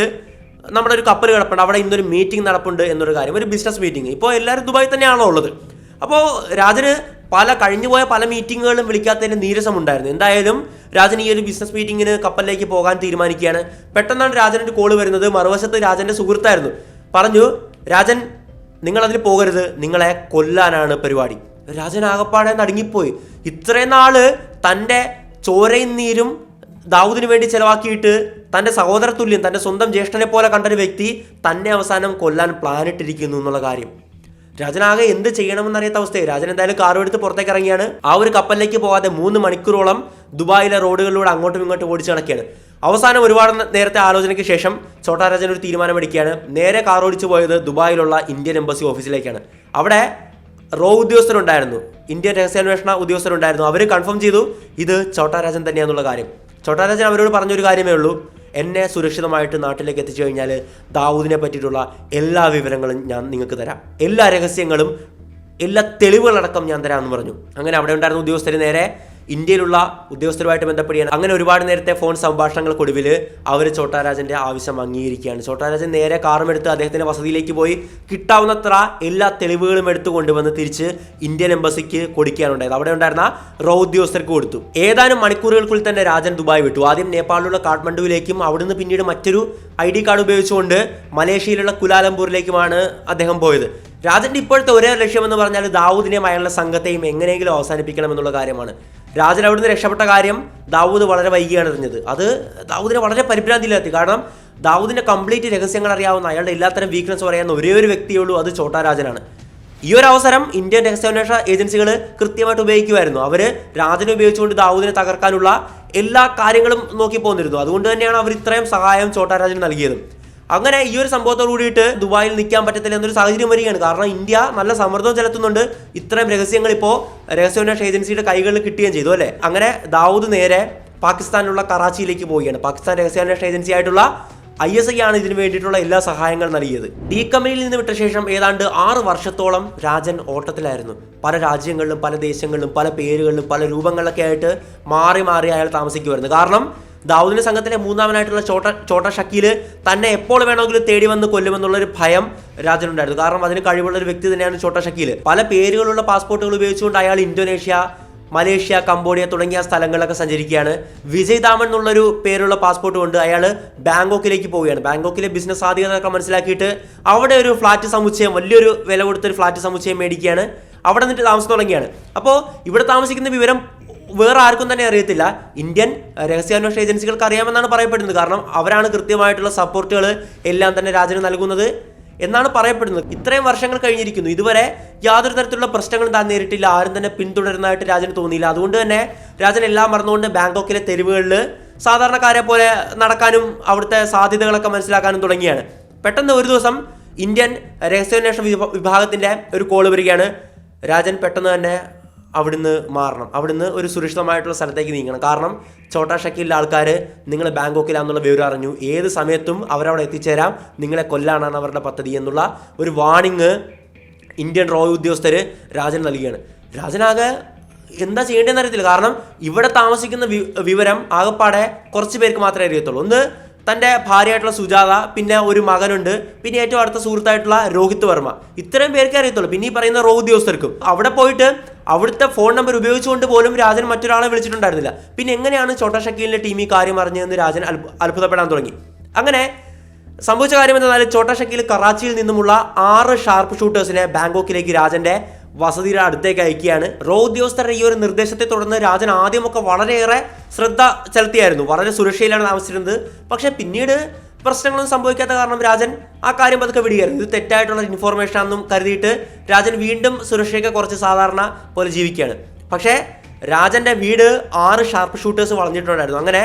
[SPEAKER 1] നമ്മുടെ ഒരു കപ്പൽ കിടപ്പുണ്ട്, അവിടെ ഇന്നൊരു മീറ്റിംഗ് നടപ്പുണ്ട് എന്നൊരു കാര്യം, ഒരു ബിസിനസ് മീറ്റിംഗ്. ഇപ്പോൾ എല്ലാവരും ദുബായിൽ തന്നെയാണോ ഉള്ളത്. അപ്പോൾ രാജന് കഴിഞ്ഞുപോയ പല മീറ്റിങ്ങുകളും വിളിക്കാത്തതിന് നീരസമുണ്ടായിരുന്നു. എന്തായാലും രാജൻ ഈ ഒരു ബിസിനസ് മീറ്റിങ്ങിന് കപ്പലിലേക്ക് പോകാൻ തീരുമാനിക്കുകയാണ്. പെട്ടെന്നാണ് രാജനൊരു കോള് വരുന്നത്. മറുവശത്ത് രാജൻ്റെ സുഹൃത്തായിരുന്നു. പറഞ്ഞു, രാജൻ നിങ്ങളതിൽ പോകരുത്, നിങ്ങളെ കൊല്ലാനാണ് പരിപാടി. രാജൻ ആകപ്പാടെ നടുങ്ങിപ്പോയി. ഇത്രയും നാള് തൻ്റെ ചോരയും നീരും ദാവൂദിന് വേണ്ടി ചെലവാക്കിയിട്ട് തൻ്റെ സഹോദര തുല്യം, തൻ്റെ സ്വന്തം ജ്യേഷ്ഠനെ പോലെ കണ്ടൊരു വ്യക്തി തന്നെ അവസാനം കൊല്ലാൻ പ്ലാനിട്ടിരിക്കുന്നു എന്നുള്ള കാര്യം രാജനാകെ എന്ത് ചെയ്യണമെന്നറിയാത്ത അവസ്ഥയായി. രാജൻ എന്തായാലും കാറും എടുത്ത് പുറത്തേക്ക് ഇറങ്ങിയാണ്. ആ ഒരു കപ്പലിലേക്ക് പോകാതെ 3 മണിക്കൂറോളം ദുബായിലെ റോഡുകളിലൂടെ അങ്ങോട്ടും ഇങ്ങോട്ടും ഓടിച്ച് നടക്കുകയാണ്. അവസാനം ഒരുപാട് നേരത്തെ ആലോചനയ്ക്ക് ശേഷം ഛോട്ടാ രാജൻ ഒരു തീരുമാനമെടുക്കുകയാണ്. നേരെ കാർ ഓടിച്ചു പോയത് ദുബായിലുള്ള ഇന്ത്യൻ എംബസി ഓഫീസിലേക്കാണ്. അവിടെ ഉദ്യോഗസ്ഥരുണ്ടായിരുന്നു, ഇന്ത്യൻ രഹസ്യാന്വേഷണ ഉദ്യോഗസ്ഥരുണ്ടായിരുന്നു. അവർ കൺഫേം ചെയ്തു ഇത് ഛോട്ടാ രാജൻ തന്നെയാണെന്നുള്ള കാര്യം. ഛോട്ടാ രാജൻ അവരോട് പറഞ്ഞൊരു കാര്യമേ ഉള്ളൂ, എന്നെ സുരക്ഷിതമായിട്ട് നാട്ടിലേക്ക് എത്തിച്ചു കഴിഞ്ഞാൽ ദാവൂദിനെ പറ്റിയിട്ടുള്ള എല്ലാ വിവരങ്ങളും ഞാൻ നിങ്ങൾക്ക് തരാം, എല്ലാ രഹസ്യങ്ങളും എല്ലാ തെളിവുകളടക്കം ഞാൻ തരാമെന്ന് പറഞ്ഞു. അങ്ങനെ അവിടെ ഉണ്ടായിരുന്ന ഉദ്യോഗസ്ഥർ നേരെ ഇന്ത്യയിലുള്ള ഉദ്യോഗസ്ഥരുമായിട്ട് ബന്ധപ്പെടുകയാണ്. അങ്ങനെ ഒരുപാട് നേരത്തെ ഫോൺ സംഭാഷണങ്ങൾക്കൊടുവിൽ അവർ ഛോട്ടാ രാജൻ്റെ ആവശ്യം അംഗീകരിക്കുകയാണ്. ഛോട്ടാ രാജൻ നേരെ കാറുമെടുത്ത് അദ്ദേഹത്തിൻ്റെ വസതിയിലേക്ക് പോയി കിട്ടാവുന്നത്ര എല്ലാ തെളിവുകളും എടുത്തു കൊണ്ടുവന്ന് തിരിച്ച് ഇന്ത്യൻ എംബസിക്ക് കൊടുക്കുകയാണുണ്ടായത്. അവിടെ ഉണ്ടായിരുന്ന ഉദ്യോഗസ്ഥർക്ക് കൊടുത്തു. ഏതാനും മണിക്കൂറുകൾക്കുള്ളിൽ തന്നെ രാജൻ ദുബായ് വിട്ടു. ആദ്യം നേപ്പാളിലുള്ള കാഠ്മണ്ഡുവിലേക്കും അവിടുന്ന് പിന്നീട് മറ്റൊരു ID കാർഡ് ഉപയോഗിച്ചുകൊണ്ട് മലേഷ്യയിലുള്ള കുലാലംപൂരിലേക്കുമാണ് അദ്ദേഹം പോയത്. രാജന്റെ ഇപ്പോഴത്തെ ഒരേ ലക്ഷ്യമെന്ന് പറഞ്ഞാൽ ദാവൂദിനെയും അയാളുടെ സംഘത്തെയും എങ്ങനെയെങ്കിലും അവസാനിപ്പിക്കണം എന്നുള്ള കാര്യമാണ്. രാജൻ അവിടുന്ന് രക്ഷപ്പെട്ട കാര്യം ദാവൂദ് വളരെ വൈകിയാണ് അറിഞ്ഞത്. അത് ദാവൂദിനെ വളരെ പരിഭ്രാന്തിയിലെത്തി. കാരണം ദാവൂദിന്റെ കംപ്ലീറ്റ് രഹസ്യങ്ങൾ അറിയാവുന്ന, അയാളുടെ എല്ലാത്തരം വീക്ക്നസ് പറയാവുന്ന ഒരേ ഒരു വ്യക്തിയേ ഉള്ളൂ, അത് ഛോട്ടാ രാജനാണ്. ഈ ഒരു അവസരം ഇന്ത്യൻ രഹസ്യാന്വേഷണ ഏജൻസികൾ കൃത്യമായിട്ട് ഉപയോഗിക്കുമായിരുന്നു. അവർ രാജനെ ഉപയോഗിച്ചുകൊണ്ട് ദാവൂദിനെ തകർക്കാനുള്ള എല്ലാ കാര്യങ്ങളും നോക്കി പോന്നിരുന്നു. അതുകൊണ്ട് തന്നെയാണ് അവർ ഇത്രയും സഹായം ഛോട്ടാ രാജന് നൽകിയത്. അങ്ങനെ ഈ ഒരു സംഭവത്തോട് കൂടിയിട്ട് ദുബായിൽ നിൽക്കാൻ പറ്റത്തില്ല എന്നൊരു സാഹചര്യം വരികയാണ്. കാരണം ഇന്ത്യ നല്ല സമ്മർദ്ദം ചെലുത്തുന്നുണ്ട്. ഇത്രയും രഹസ്യങ്ങൾ ഇപ്പോൾ രഹസ്യാന്വേഷണ ഏജൻസിയുടെ കൈകളിൽ കിട്ടുകയും ചെയ്തു അല്ലേ. അങ്ങനെ ദാവൂദ് നേരെ പാകിസ്ഥാനിലുള്ള കറാച്ചിയിലേക്ക് പോവുകയാണ്. പാകിസ്ഥാൻ രഹസ്യാന്വേഷണ ഏജൻസി ആയിട്ടുള്ള ISI ആണ് ഇതിനു വേണ്ടിയിട്ടുള്ള എല്ലാ സഹായങ്ങളും നൽകിയത്. ഡി കമ്പനിയിൽ നിന്ന് വിട്ട ശേഷം ഏതാണ്ട് 6 വർഷത്തോളം രാജൻ ഓട്ടത്തിലായിരുന്നു. പല രാജ്യങ്ങളിലും പല ദേശങ്ങളിലും പല പേരുകളിലും പല രൂപങ്ങളിലൊക്കെ ആയിട്ട് മാറി മാറി അയാൾ താമസിക്കുമായിരുന്നു. കാരണം ദാവൂദിന്റെ സംഘത്തിലെ മൂന്നാമനായിട്ടുള്ള ഛോട്ടാ ഷക്കീൽ തന്നെ എപ്പോൾ വേണമെങ്കിലും തേടി വന്ന് കൊല്ലുമെന്നുള്ളൊരു ഭയം രാജനുണ്ടായിരുന്നു. കാരണം അതിന് കഴിവുള്ള ഒരു വ്യക്തി തന്നെയാണ് ഛോട്ടാ ഷക്കീൽ. പല പേരുകളുള്ള പാസ്പോർട്ടുകൾ ഉപയോഗിച്ചുകൊണ്ട് അയാൾ ഇന്തോനേഷ്യ, മലേഷ്യ, കംബോഡിയ തുടങ്ങിയ സ്ഥലങ്ങളിലൊക്കെ സഞ്ചരിക്കുകയാണ്. വിജയ് ദാമൻ എന്നുള്ളൊരു പേരുള്ള പാസ്പോർട്ട് കൊണ്ട് അയാൾ ബാങ്കോക്കിലേക്ക് പോവുകയാണ്. ബാങ്കോക്കിലെ ബിസിനസ് സാധ്യതകളൊക്കെ മനസ്സിലാക്കിയിട്ട് അവിടെ ഒരു ഫ്ലാറ്റ് സമുച്ചയം, വലിയൊരു വില കൊടുത്തൊരു ഫ്ലാറ്റ് സമുച്ചയം മേടിക്കുകയാണ്. അവിടെ നിന്നിട്ട് താമസം തുടങ്ങിയാണ്. അപ്പോൾ ഇവിടെ താമസിക്കുന്ന വിവരം വേറെ ആർക്കും തന്നെ അറിയത്തില്ല. ഇന്ത്യൻ രഹസ്യാന്വേഷണ ഏജൻസികൾക്ക് അറിയാമെന്നാണ് പറയപ്പെടുന്നത്. കാരണം അവരാണ് കൃത്യമായിട്ടുള്ള സപ്പോർട്ടുകൾ എല്ലാം തന്നെ രാജന് നൽകുന്നത് എന്നാണ് പറയപ്പെടുന്നത്. ഇത്രയും വർഷങ്ങൾ കഴിഞ്ഞിരിക്കുന്നു, ഇതുവരെ യാതൊരു തരത്തിലുള്ള പ്രശ്നങ്ങളും താൻ നേരിട്ടില്ല, ആരും തന്നെ പിന്തുടരുന്നതായിട്ട് രാജന് തോന്നിയില്ല. അതുകൊണ്ട് തന്നെ രാജൻ എല്ലാം മറന്നുകൊണ്ട് ബാങ്കോക്കിലെ തെരുവുകളിൽ സാധാരണക്കാരെ പോലെ നടക്കാനും അവിടുത്തെ സാധ്യതകളൊക്കെ മനസ്സിലാക്കാനും തുടങ്ങിയാണ്. പെട്ടെന്ന് ഒരു ദിവസം ഇന്ത്യൻ രഹസ്യാന്വേഷണ വിഭാഗത്തിൻ്റെ ഒരു കോള് വരികയാണ്. രാജൻ പെട്ടെന്ന് തന്നെ അവിടുന്ന് മാറണം, അവിടുന്ന് ഒരു സുരക്ഷിതമായിട്ടുള്ള സ്ഥലത്തേക്ക് നീങ്ങണം. കാരണം ഛോട്ടാ ഷക്കീലിലെ ആൾക്കാർ നിങ്ങൾ ബാങ്കോക്കിലാണെന്നുള്ള വിവരം അറിഞ്ഞു, ഏത് സമയത്തും അവരവിടെ എത്തിച്ചേരാം, നിങ്ങളെ കൊല്ലാനാണ് അവരുടെ പദ്ധതി എന്നുള്ള ഒരു വാണിംഗ് ഇന്ത്യൻ ഉദ്യോഗസ്ഥർ രാജൻ നൽകുകയാണ്. രാജനാകെ എന്താ ചെയ്യേണ്ടതെന്ന് അറിയത്തില്ല. കാരണം ഇവിടെ താമസിക്കുന്ന വിവരം ആകപ്പാടെ കുറച്ച് പേർക്ക് മാത്രമേ അറിയത്തുള്ളൂ. ഒന്ന് തൻ്റെ ഭാര്യയായിട്ടുള്ള സുജാത, പിന്നെ ഒരു മകനുണ്ട്, പിന്നെ ഏറ്റവും അടുത്ത സുഹൃത്തായിട്ടുള്ള രോഹിത് വർമ്മ. ഇത്രയും പേർക്കേ അറിയത്തുള്ളൂ. പിന്നെ ഈ പറയുന്ന ഉദ്യോഗസ്ഥർക്കും. അവിടെ പോയിട്ട് അവിടുത്തെ ഫോൺ നമ്പർ ഉപയോഗിച്ചുകൊണ്ട് പോലും രാജൻ മറ്റൊരാളെ വിളിച്ചിട്ടുണ്ടായിരുന്നില്ല. പിന്നെ എങ്ങനെയാണ് ഛോട്ടാ ഷക്കീലിൻ്റെ ടീം ഈ കാര്യം അറിഞ്ഞതെന്ന് രാജൻ അത്ഭുതപ്പെടാൻ തുടങ്ങി. അങ്ങനെ സംഭവിച്ച കാര്യം എന്നാൽ ഛോട്ടാ ഷക്കീൽ കറാച്ചിയിൽ നിന്നുമുള്ള 6 ഷാർപ്പ് ഷൂട്ടേഴ്സിനെ ബാങ്കോക്കിലേക്ക് രാജന്റെ വസതിയുടെ അടുത്തേക്ക് അയക്കുകയാണ്. റോ ഉദ്യോഗസ്ഥരുടെ ഈ ഒരു നിർദ്ദേശത്തെ തുടർന്ന് രാജൻ ആദ്യമൊക്കെ വളരെയേറെ ശ്രദ്ധ ചെലുത്തിയായിരുന്നു, വളരെ സുരക്ഷയിലാണ് താമസിച്ചിരുന്നത്. പക്ഷേ പിന്നീട് പ്രശ്നങ്ങളൊന്നും സംഭവിക്കാത്ത കാരണം രാജൻ ആ കാര്യം പതുക്കെ വിടുകയായിരുന്നു. ഇത് തെറ്റായിട്ടുള്ള ഇൻഫോർമേഷൻ ആണെന്നും കരുതിയിട്ട് രാജൻ വീണ്ടും സുരക്ഷയൊക്കെ കുറച്ച് സാധാരണ പോലെ ജീവിക്കുകയാണ്. പക്ഷേ രാജന്റെ വീട് 6 ഷാർപ്പ് ഷൂട്ടേഴ്സ് വളഞ്ഞിട്ടുണ്ടായിരുന്നു. അങ്ങനെ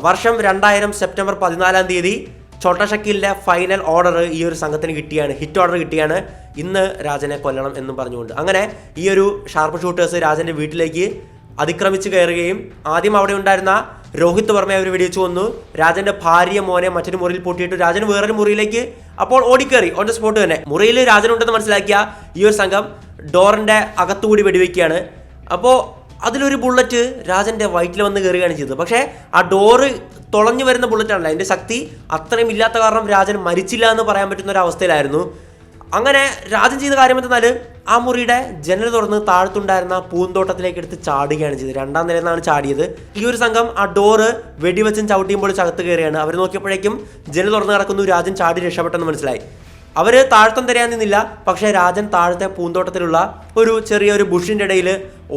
[SPEAKER 1] വർഷം 2000 സെപ്റ്റംബർ 14 ഛോട്ടാ ഷക്കീലിന്റെ ഫൈനൽ ഓർഡർ ഈ ഒരു സംഘത്തിന് കിട്ടിയാണ്, ഹിറ്റ് ഓർഡർ കിട്ടിയാണ്, ഇന്ന് രാജനെ കൊല്ലണം എന്നും പറഞ്ഞുകൊണ്ട്. അങ്ങനെ ഈ ഒരു ഷാർപ്പ് ഷൂട്ടേഴ്സ് രാജന്റെ വീട്ടിലേക്ക് അതിക്രമിച്ച് കയറുകയും ആദ്യം അവിടെ ഉണ്ടായിരുന്ന രോഹിത് വർമ്മയെ അവർ വെടിവെച്ച് കൊന്നു. രാജന്റെ ഭാര്യ മോനെ മറ്റൊരു മുറിയിൽ പൂട്ടിയിട്ട് രാജൻ വേറൊരു മുറിയിലേക്ക് അപ്പോൾ ഓടിക്കയറി ഓൺ ദ സ്പോട്ട് തന്നെ. മുറിയിൽ രാജനുണ്ടെന്ന് മനസ്സിലാക്കിയ ഈ ഒരു സംഘം ഡോറിന്റെ അകത്തുകൂടി വെടിവെക്കുകയാണ്. അപ്പോൾ അതിലൊരു ബുള്ളറ്റ് രാജന്റെ വയറ്റിൽ വന്ന് കയറുകയാണ് ചെയ്തത്. പക്ഷേ ആ ഡോറ് തുളഞ്ഞു വരുന്ന ബുള്ളറ്റാണല്ലോ, അതിന്റെ ശക്തി അത്രയും ഇല്ലാത്ത കാരണം രാജൻ മരിച്ചില്ല എന്ന് പറയാൻ പറ്റുന്ന ഒരു അവസ്ഥയിലായിരുന്നു. അങ്ങനെ രാജൻ ചെയ്ത കാര്യം എന്തെന്നാൽ ആ മുറിയുടെ ജനൽ തുറന്ന് താഴത്തുണ്ടായിരുന്ന പൂന്തോട്ടത്തിലേക്ക് എടുത്ത് ചാടുകയാണ് ചെയ്തത്. 2ാം നിലയിൽ നിന്നാണ് ചാടിയത്. ഈ ഒരു സംഘം ആ ഡോറ് വെടിവെച്ചും ചവിട്ടിയുമ്പോൾ ചകത്ത് കയറിയാണ്. അവർ നോക്കിയപ്പോഴേക്കും ജനൽ തുറന്ന് കിടക്കുന്നു, രാജൻ ചാടി രക്ഷപ്പെട്ടെന്ന് മനസ്സിലായി. അവർ താഴ്ത്തം തരാൻ നിന്നില്ല, പക്ഷേ രാജൻ താഴത്തെ പൂന്തോട്ടത്തിലുള്ള ഒരു ചെറിയൊരു ബുഷിൻ്റെ ഇടയിൽ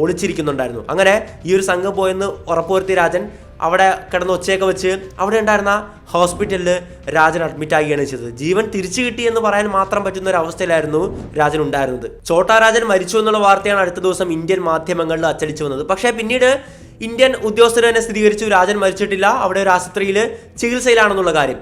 [SPEAKER 1] ഒളിച്ചിരിക്കുന്നുണ്ടായിരുന്നു. അങ്ങനെ ഈ ഒരു സംഘം പോയെന്ന് ഉറപ്പുവരുത്തിയ രാജൻ അവിടെ കിടന്ന് ഒച്ചയൊക്കെ വെച്ച് അവിടെ ഉണ്ടായിരുന്ന ഹോസ്പിറ്റലിൽ രാജൻ അഡ്മിറ്റ് ആകുകയാണ് ചെയ്തത്. ജീവൻ തിരിച്ചു കിട്ടി എന്ന് പറയാൻ മാത്രം പറ്റുന്ന ഒരു അവസ്ഥയിലായിരുന്നു രാജൻ ഉണ്ടായിരുന്നത്. ഛോട്ടാ രാജൻ മരിച്ചു എന്നുള്ള വാർത്തയാണ് അടുത്ത ദിവസം ഇന്ത്യൻ മാധ്യമങ്ങളിൽ അച്ചടിച്ചു വന്നത്. പക്ഷേ പിന്നീട് ഇന്ത്യൻ ഉദ്യോഗസ്ഥർ തന്നെ സ്ഥിരീകരിച്ചു രാജൻ മരിച്ചിട്ടില്ല, അവിടെ ഒരു ആശുപത്രിയിൽ ചികിത്സയിലാണെന്നുള്ള കാര്യം.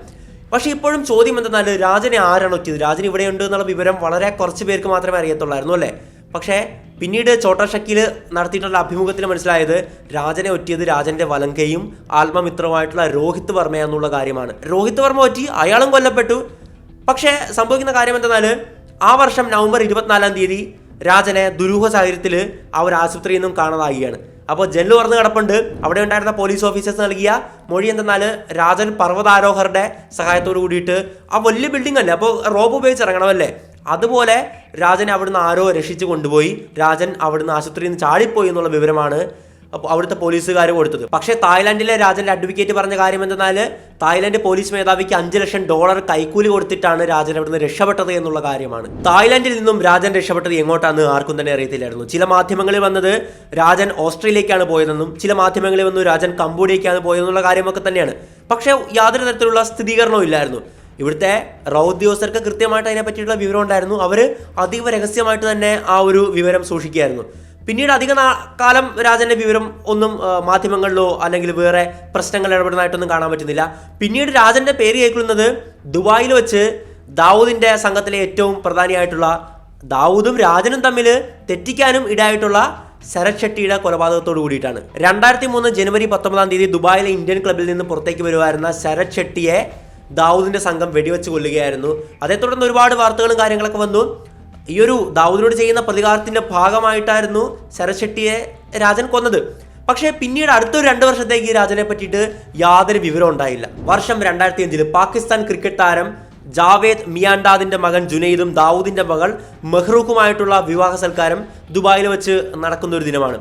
[SPEAKER 1] പക്ഷേ ഇപ്പോഴും ചോദ്യം എന്തെന്നാൽ രാജനെ ആരാണ് ഒറ്റിയത്? രാജൻ ഇവിടെയുണ്ട് എന്നുള്ള വിവരം വളരെ കുറച്ച് പേർക്ക് മാത്രമേ അറിയത്തുള്ളായിരുന്നു അല്ലേ. പക്ഷേ പിന്നീട് ഛോട്ടാ ഷക്കീൽ നടത്തിയിട്ടുള്ള അഭിമുഖത്തിൽ മനസ്സിലായത് രാജനെ ഒറ്റിയത് രാജന്റെ വലങ്കയും ആത്മമിത്രവുമായിട്ടുള്ള രോഹിത് വർമ്മ എന്നുള്ള കാര്യമാണ്. രോഹിത് വർമ്മ ഒറ്റി, അയാളും കൊല്ലപ്പെട്ടു. പക്ഷേ സംഭവിക്കുന്ന കാര്യം എന്തെന്നാൽ ആ വർഷം നവംബർ 24 രാജനെ ദുരൂഹ സാഹചര്യത്തിൽ ആ ഒരു ആശുപത്രിയിൽ നിന്നും കാണാതാകുകയാണ്. അപ്പോൾ ജനൽ തുറന്ന് കിടപ്പുണ്ട്. അവിടെ ഉണ്ടായിരുന്ന പോലീസ് ഓഫീസേഴ്സ് നൽകിയ മൊഴി എന്തെന്നാൽ രാജൻ പർവ്വതാരോഹരുടെ സഹായത്തോട് കൂടിയിട്ട് ആ വലിയ ബിൽഡിംഗ് അല്ലേ, അപ്പോൾ റോപ്പ് ഉപയോഗിച്ച് ഇറങ്ങണമല്ലേ, അതുപോലെ രാജനെ അവിടുന്ന് ആരോ രക്ഷിച്ച് കൊണ്ടുപോയി. രാജൻ അവിടുന്ന് ആശുപത്രിയിൽ നിന്ന് ചാടിപ്പോയി എന്നുള്ള വിവരമാണ് അപ്പോൾ അവിടുത്തെ പോലീസുകാർ കൊടുത്തത്. പക്ഷേ തായ്ലാൻഡിലെ രാജന്റെ അഡ്വക്കേറ്റ് പറഞ്ഞ കാര്യം എന്തെന്നാൽ തായ്ലാൻഡ് പോലീസ് മേധാവിക്ക് $5 ലക്ഷം കൈക്കൂലി കൊടുത്തിട്ടാണ് രാജൻ അവിടുന്ന് രക്ഷപ്പെട്ടത് എന്നുള്ള കാര്യമാണ്. തായ്ലാൻഡിൽ നിന്നും രാജൻ രക്ഷപ്പെട്ടത് എങ്ങോട്ടാണെന്ന് ആർക്കും തന്നെ അറിയത്തില്ലായിരുന്നു. ചില മാധ്യമങ്ങളിൽ വന്നത് രാജൻ ഓസ്ട്രേലിയക്കാണ് പോയതെന്നും ചില മാധ്യമങ്ങളിൽ വന്നു രാജൻ കംബോഡിയക്കാണ് പോയതെന്നുള്ള കാര്യമൊക്കെ തന്നെയാണ്. പക്ഷേ യാതൊരു തരത്തിലുള്ള സ്ഥിരീകരണവും ഇല്ലായിരുന്നു. ഇവിടുത്തെ റോ ഉദ്യോഗസ്ഥർക്ക് കൃത്യമായിട്ട് അതിനെ പറ്റിയിട്ടുള്ള വിവരം ഉണ്ടായിരുന്നു. അവർ അതീവ രഹസ്യമായിട്ട് തന്നെ ആ ഒരു വിവരം സൂക്ഷിക്കുകയായിരുന്നു. പിന്നീട് അധിക കാലം രാജന്റെ വിവരം ഒന്നും മാധ്യമങ്ങളിലോ അല്ലെങ്കിൽ വേറെ പ്രശ്നങ്ങൾ ഇടപെടുന്നതായിട്ടൊന്നും കാണാൻ പറ്റുന്നില്ല. പിന്നീട് രാജന്റെ പേര് കേൾക്കുന്നത് ദുബായിൽ വെച്ച് ദാവൂദിന്റെ സംഘത്തിലെ ഏറ്റവും പ്രധാനിയായിട്ടുള്ള ദാവൂദും രാജനും തമ്മിൽ തെറ്റിക്കാനും ഇടയായിട്ടുള്ള ശരത് ഷെട്ടിയുടെ കൊലപാതകത്തോട് കൂടിയിട്ടാണ്. 2003 ജനുവരി 19 ദുബായിലെ ഇന്ത്യൻ ക്ലബിൽ നിന്ന് പുറത്തേക്ക് വരുമായിരുന്ന ശരത് ഷെട്ടിയെ ദാവൂദിന്റെ സംഘം വെടിവെച്ച് കൊല്ലുകയായിരുന്നു. അതേ തുടർന്ന് ഒരുപാട് വാർത്തകളും കാര്യങ്ങളൊക്കെ വന്നു. ഈ ഒരു ദാവൂദിനോട് ചെയ്യുന്ന പ്രതികാരത്തിന്റെ ഭാഗമായിട്ടായിരുന്നു ശരത് ഷെട്ടിയെ രാജൻ കൊന്നത്. പക്ഷേ പിന്നീട് അടുത്തൊരു 2 വർഷത്തേക്ക് രാജനെ പറ്റിയിട്ട് യാതൊരു വിവരം ഉണ്ടായില്ല. വർഷം 2005 പാകിസ്ഥാൻ ക്രിക്കറ്റ് താരം ജാവേദ് മിയാൻഡാദിന്റെ മകൻ ജുനൈദും ദാവൂദിന്റെ മകൾ മെഹ്റൂഖുമായിട്ടുള്ള വിവാഹ സൽക്കാരം ദുബായിൽ വെച്ച് നടക്കുന്ന ഒരു ദിനമാണ്.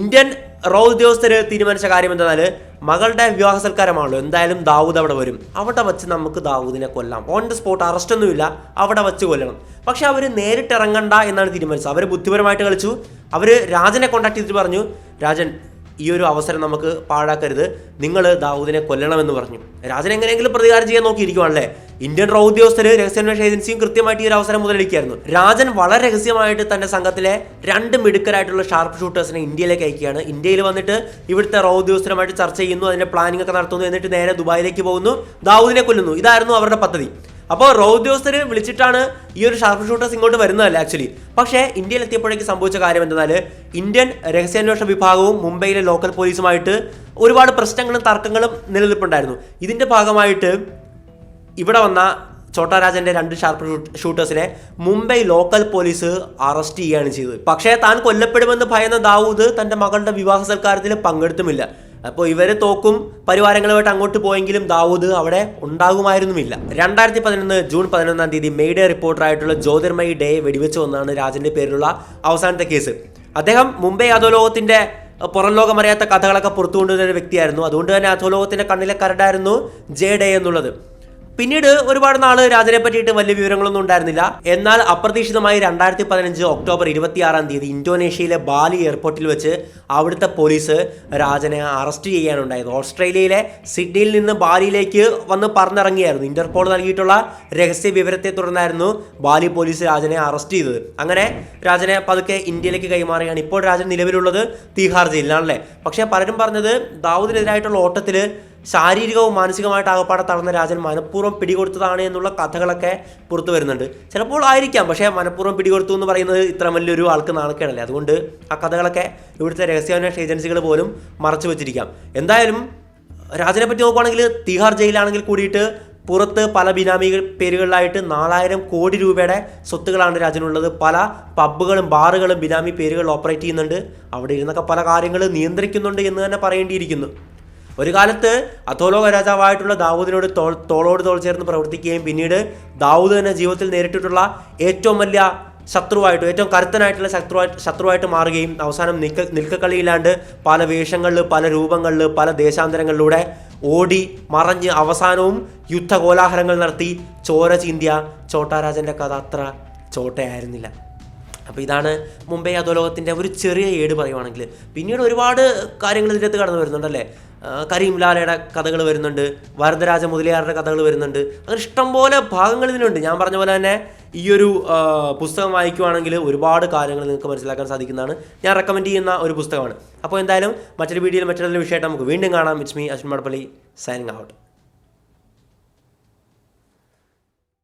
[SPEAKER 1] ഇന്ത്യൻ റോ ഉദ്യോഗസ്ഥർ തീരുമാനിച്ച കാര്യം എന്തെന്നാൽ മകളുടെ വിവാഹ സൽക്കാരമാണല്ലോ, എന്തായാലും ദാവൂദ് അവിടെ വരും, അവിടെ വെച്ച് നമുക്ക് ദാവൂദിനെ കൊല്ലാം, ഓൺ ദ സ്പോട്ട്, അറസ്റ്റൊന്നുമില്ല, അവിടെ വെച്ച് കൊല്ലണം. പക്ഷെ അവർ നേരിട്ട് ഇറങ്ങണ്ട എന്നാണ് തീരുമാനിച്ചത്. അവർ ബുദ്ധിപരമായിട്ട് കളിച്ചു. അവർ രാജനെ കോൺടാക്ട് ചെയ്തിട്ട് പറഞ്ഞു, രാജൻ ഈ ഒരു അവസരം നമുക്ക് പാഴാക്കരുത്, നിങ്ങൾ ദാവൂദിനെ കൊല്ലണമെന്ന് പറഞ്ഞു. രാജൻ എങ്ങനെയെങ്കിലും പ്രതികാരം ചെയ്യാൻ നോക്കിയിരിക്കുവാണല്ലേ. ഇന്ത്യൻ റോ ഉദ്യോഗസ്ഥർ രഹസ്യാന്വേഷണ ഏജൻസിയും കൃത്യമായിട്ട് ഈ ഒരു അവസരം മുതലെടുക്കുകയായിരുന്നു. രാജൻ വളരെ രഹസ്യമായിട്ട് തന്റെ സംഘത്തിലെ 2 മിടുക്കരായിട്ടുള്ള ഷാർപ്പ് ഷൂട്ടേഴ്സിനെ ഇന്ത്യയിലേക്ക് അയക്കുകയാണ്. ഇന്ത്യയിൽ വന്നിട്ട് ഇവിടുത്തെ റോ ഉദ്യോഗസ്ഥരുമായിട്ട് ചർച്ച ചെയ്യുന്നു, അതിന്റെ പ്ലാനിംഗ് ഒക്കെ നടത്തുന്നു, എന്നിട്ട് നേരെ ദുബായിലേക്ക് പോകുന്നു, ദാവൂദിനെ കൊല്ലുന്നു. ഇതായിരുന്നു അവരുടെ പദ്ധതി. അപ്പോൾ റോ ഉദ്യോഗസ്ഥർ വിളിച്ചിട്ടാണ് ഈ ഒരു ഷാർപ്പ് ഷൂട്ടേഴ്സ് ഇങ്ങോട്ട് വരുന്നതല്ല ആക്ച്വലി. പക്ഷേ ഇന്ത്യയിൽ എത്തിയപ്പോഴേക്ക് സംഭവിച്ച കാര്യം എന്തെന്നാൽ ഇന്ത്യൻ രഹസ്യാന്വേഷണ വിഭാഗവും മുംബൈയിലെ ലോക്കൽ പോലീസുമായിട്ട് ഒരുപാട് പ്രശ്നങ്ങളും തർക്കങ്ങളും നിലനിൽപ്പുണ്ടായിരുന്നു. ഇതിന്റെ ഭാഗമായിട്ട് ഇവിടെ വന്ന ഛോട്ടാ രാജന്റെ 2 ഷാർപ്പ് ഷൂട്ടേഴ്സിനെ മുംബൈ ലോക്കൽ പോലീസ് അറസ്റ്റ് ചെയ്യുകയാണ് ചെയ്തത്. പക്ഷേ താൻ കൊല്ലപ്പെടുമെന്ന് ഭയന്ന ദാവൂദ് തന്റെ മകളുടെ വിവാഹ സൽക്കാരത്തിൽ പങ്കെടുത്തുമില്ല. അപ്പോൾ ഇവര് തോക്കും പരിവാരങ്ങളുമായിട്ട് അങ്ങോട്ട് പോയെങ്കിലും ദാവൂദ് അവിടെ ഉണ്ടാകുമായിരുന്നുമില്ല. 2011 ജൂൺ 11 മെയ്ഡേ റിപ്പോർട്ടറായിട്ടുള്ള ജ്യോതിർമയി ഡേ വെടിവെച്ച് വന്നാണ് രാജന്റെ പേരിലുള്ള അവസാനത്തെ കേസ്. അദ്ദേഹം മുംബൈ അധോലോകത്തിന്റെ പുറം ലോകമറിയാത്ത കഥകളൊക്കെ പുറത്തു കൊണ്ടുവരുന്ന ഒരു വ്യക്തിയായിരുന്നു. അതുകൊണ്ട് തന്നെ അധോലോകത്തിന്റെ കണ്ണിലെ കരടായിരുന്നു ജെ ഡേ എന്നുള്ളത്. പിന്നീട് ഒരുപാട് നാള് രാജനെ പറ്റിയിട്ട് വലിയ വിവരങ്ങളൊന്നും ഉണ്ടായിരുന്നില്ല. എന്നാൽ അപ്രതീക്ഷിതമായി 2015 ഒക്ടോബർ 26 ഇന്തോനേഷ്യയിലെ ബാലി എയർപോർട്ടിൽ വെച്ച് അവിടുത്തെ പോലീസ് രാജനെ അറസ്റ്റ് ചെയ്യാനുണ്ടായത്. ഓസ്ട്രേലിയയിലെ സിഡ്നിയിൽ നിന്ന് ബാലിയിലേക്ക് വന്ന് പറന്നിറങ്ങിയായിരുന്നു. ഇന്റർപോൾ നൽകിയിട്ടുള്ള രഹസ്യ വിവരത്തെ തുടർന്നായിരുന്നു ബാലി പോലീസ് രാജനെ അറസ്റ്റ് ചെയ്തത്. അങ്ങനെ രാജനെ പതുക്കെ ഇന്ത്യയിലേക്ക് കൈമാറുകയാണ്. ഇപ്പോൾ രാജൻ നിലവിലുള്ളത് തീഹാർ ജയിലിലാണല്ലേ. പക്ഷേ പലരും പറഞ്ഞത് ദാവൂദിനെതിരായിട്ടുള്ള ഓട്ടത്തിൽ ശാരീരികവും മാനസികമായിട്ട് ആകപ്പാടെ തളർന്ന രാജൻ മനഃപൂർവ്വം പിടികൊടുത്തതാണ് എന്നുള്ള കഥകളൊക്കെ പുറത്തു വരുന്നുണ്ട്. ചിലപ്പോൾ ആയിരിക്കാം, പക്ഷേ മനഃപൂർവ്വം പിടികൊടുത്തു എന്ന് പറയുന്നത് ഇത്ര വലിയൊരു ആൾക്ക് നാണക്കേടല്ലേ. അതുകൊണ്ട് ആ കഥകളൊക്കെ ഇവിടുത്തെ രഹസ്യാന്വേഷണ ഏജൻസികൾ പോലും മറച്ചു വെച്ചിരിക്കാം. എന്തായാലും രാജനെ പറ്റി നോക്കുകയാണെങ്കിൽ തീഹാർ ജയിലാണെങ്കിൽ കൂടിയിട്ട് പുറത്ത് പല ബിനാമി പേരുകളിലായിട്ട് 4000 കോടി രൂപയുടെ സ്വത്തുകളാണ് രാജനുള്ളത്. പല പബ്ബുകളും ബാറുകളും ബിനാമി പേരുകളിൽ ഓപ്പറേറ്റ് ചെയ്യുന്നുണ്ട്. അവിടെ ഇരുന്നൊക്കെ പല കാര്യങ്ങൾ നിയന്ത്രിക്കുന്നുണ്ട് എന്ന് തന്നെ പറയേണ്ടിയിരിക്കുന്നു. ഒരു കാലത്ത് അധോലോക രാജാവായിട്ടുള്ള ദാവൂദിനോട് തോളോട് തോൾ ചേർന്ന് പ്രവർത്തിക്കുകയും പിന്നീട് ദാവൂദ് തന്നെ ജീവിതത്തിൽ നേരിട്ടിട്ടുള്ള ഏറ്റവും വലിയ ശത്രുവായിട്ട്, ഏറ്റവും കരുത്തനായിട്ടുള്ള ശത്രുവായിട്ട് മാറുകയും അവസാനം നിൽക്കക്കളിയില്ലാണ്ട് പല വേഷങ്ങളിൽ, പല രൂപങ്ങളിൽ, പല ദേശാന്തരങ്ങളിലൂടെ ഓടി മറഞ്ഞ് അവസാനവും യുദ്ധകോലാഹലങ്ങൾ നടത്തി ചോര ചീന്തിയ ചോട്ടാരാജൻ്റെ കഥ അത്ര ചോട്ടയായിരുന്നില്ല. അപ്പോൾ ഇതാണ് മുംബൈ അധോലോകത്തിൻ്റെ ഒരു ചെറിയ ഏട് പറയുവാണെങ്കിൽ. പിന്നീട് ഒരുപാട് കാര്യങ്ങൾ ഇതിനകത്ത് കടന്നു വരുന്നുണ്ടല്ലേ. കരീംലാലയുടെ കഥകൾ വരുന്നുണ്ട്, വരദരാജ മുതലിയാരുടെ കഥകൾ വരുന്നുണ്ട്. അങ്ങനെ ഇഷ്ടംപോലെ ഭാഗങ്ങൾ ഇതിനുണ്ട്. ഞാൻ പറഞ്ഞ പോലെ തന്നെ ഈ ഒരു പുസ്തകം വായിക്കുവാണെങ്കിൽ ഒരുപാട് കാര്യങ്ങൾ നിങ്ങൾക്ക് മനസ്സിലാക്കാൻ സാധിക്കുന്നതാണ്. ഞാൻ റെക്കമെൻഡ് ചെയ്യുന്ന ഒരു പുസ്തകമാണ്. അപ്പോൾ എന്തായാലും മറ്റൊരു വീഡിയോയിൽ മറ്റൊരു വിഷയമായിട്ട് നമുക്ക് വീണ്ടും കാണാം. It's me Ashwin Madappally, signing out.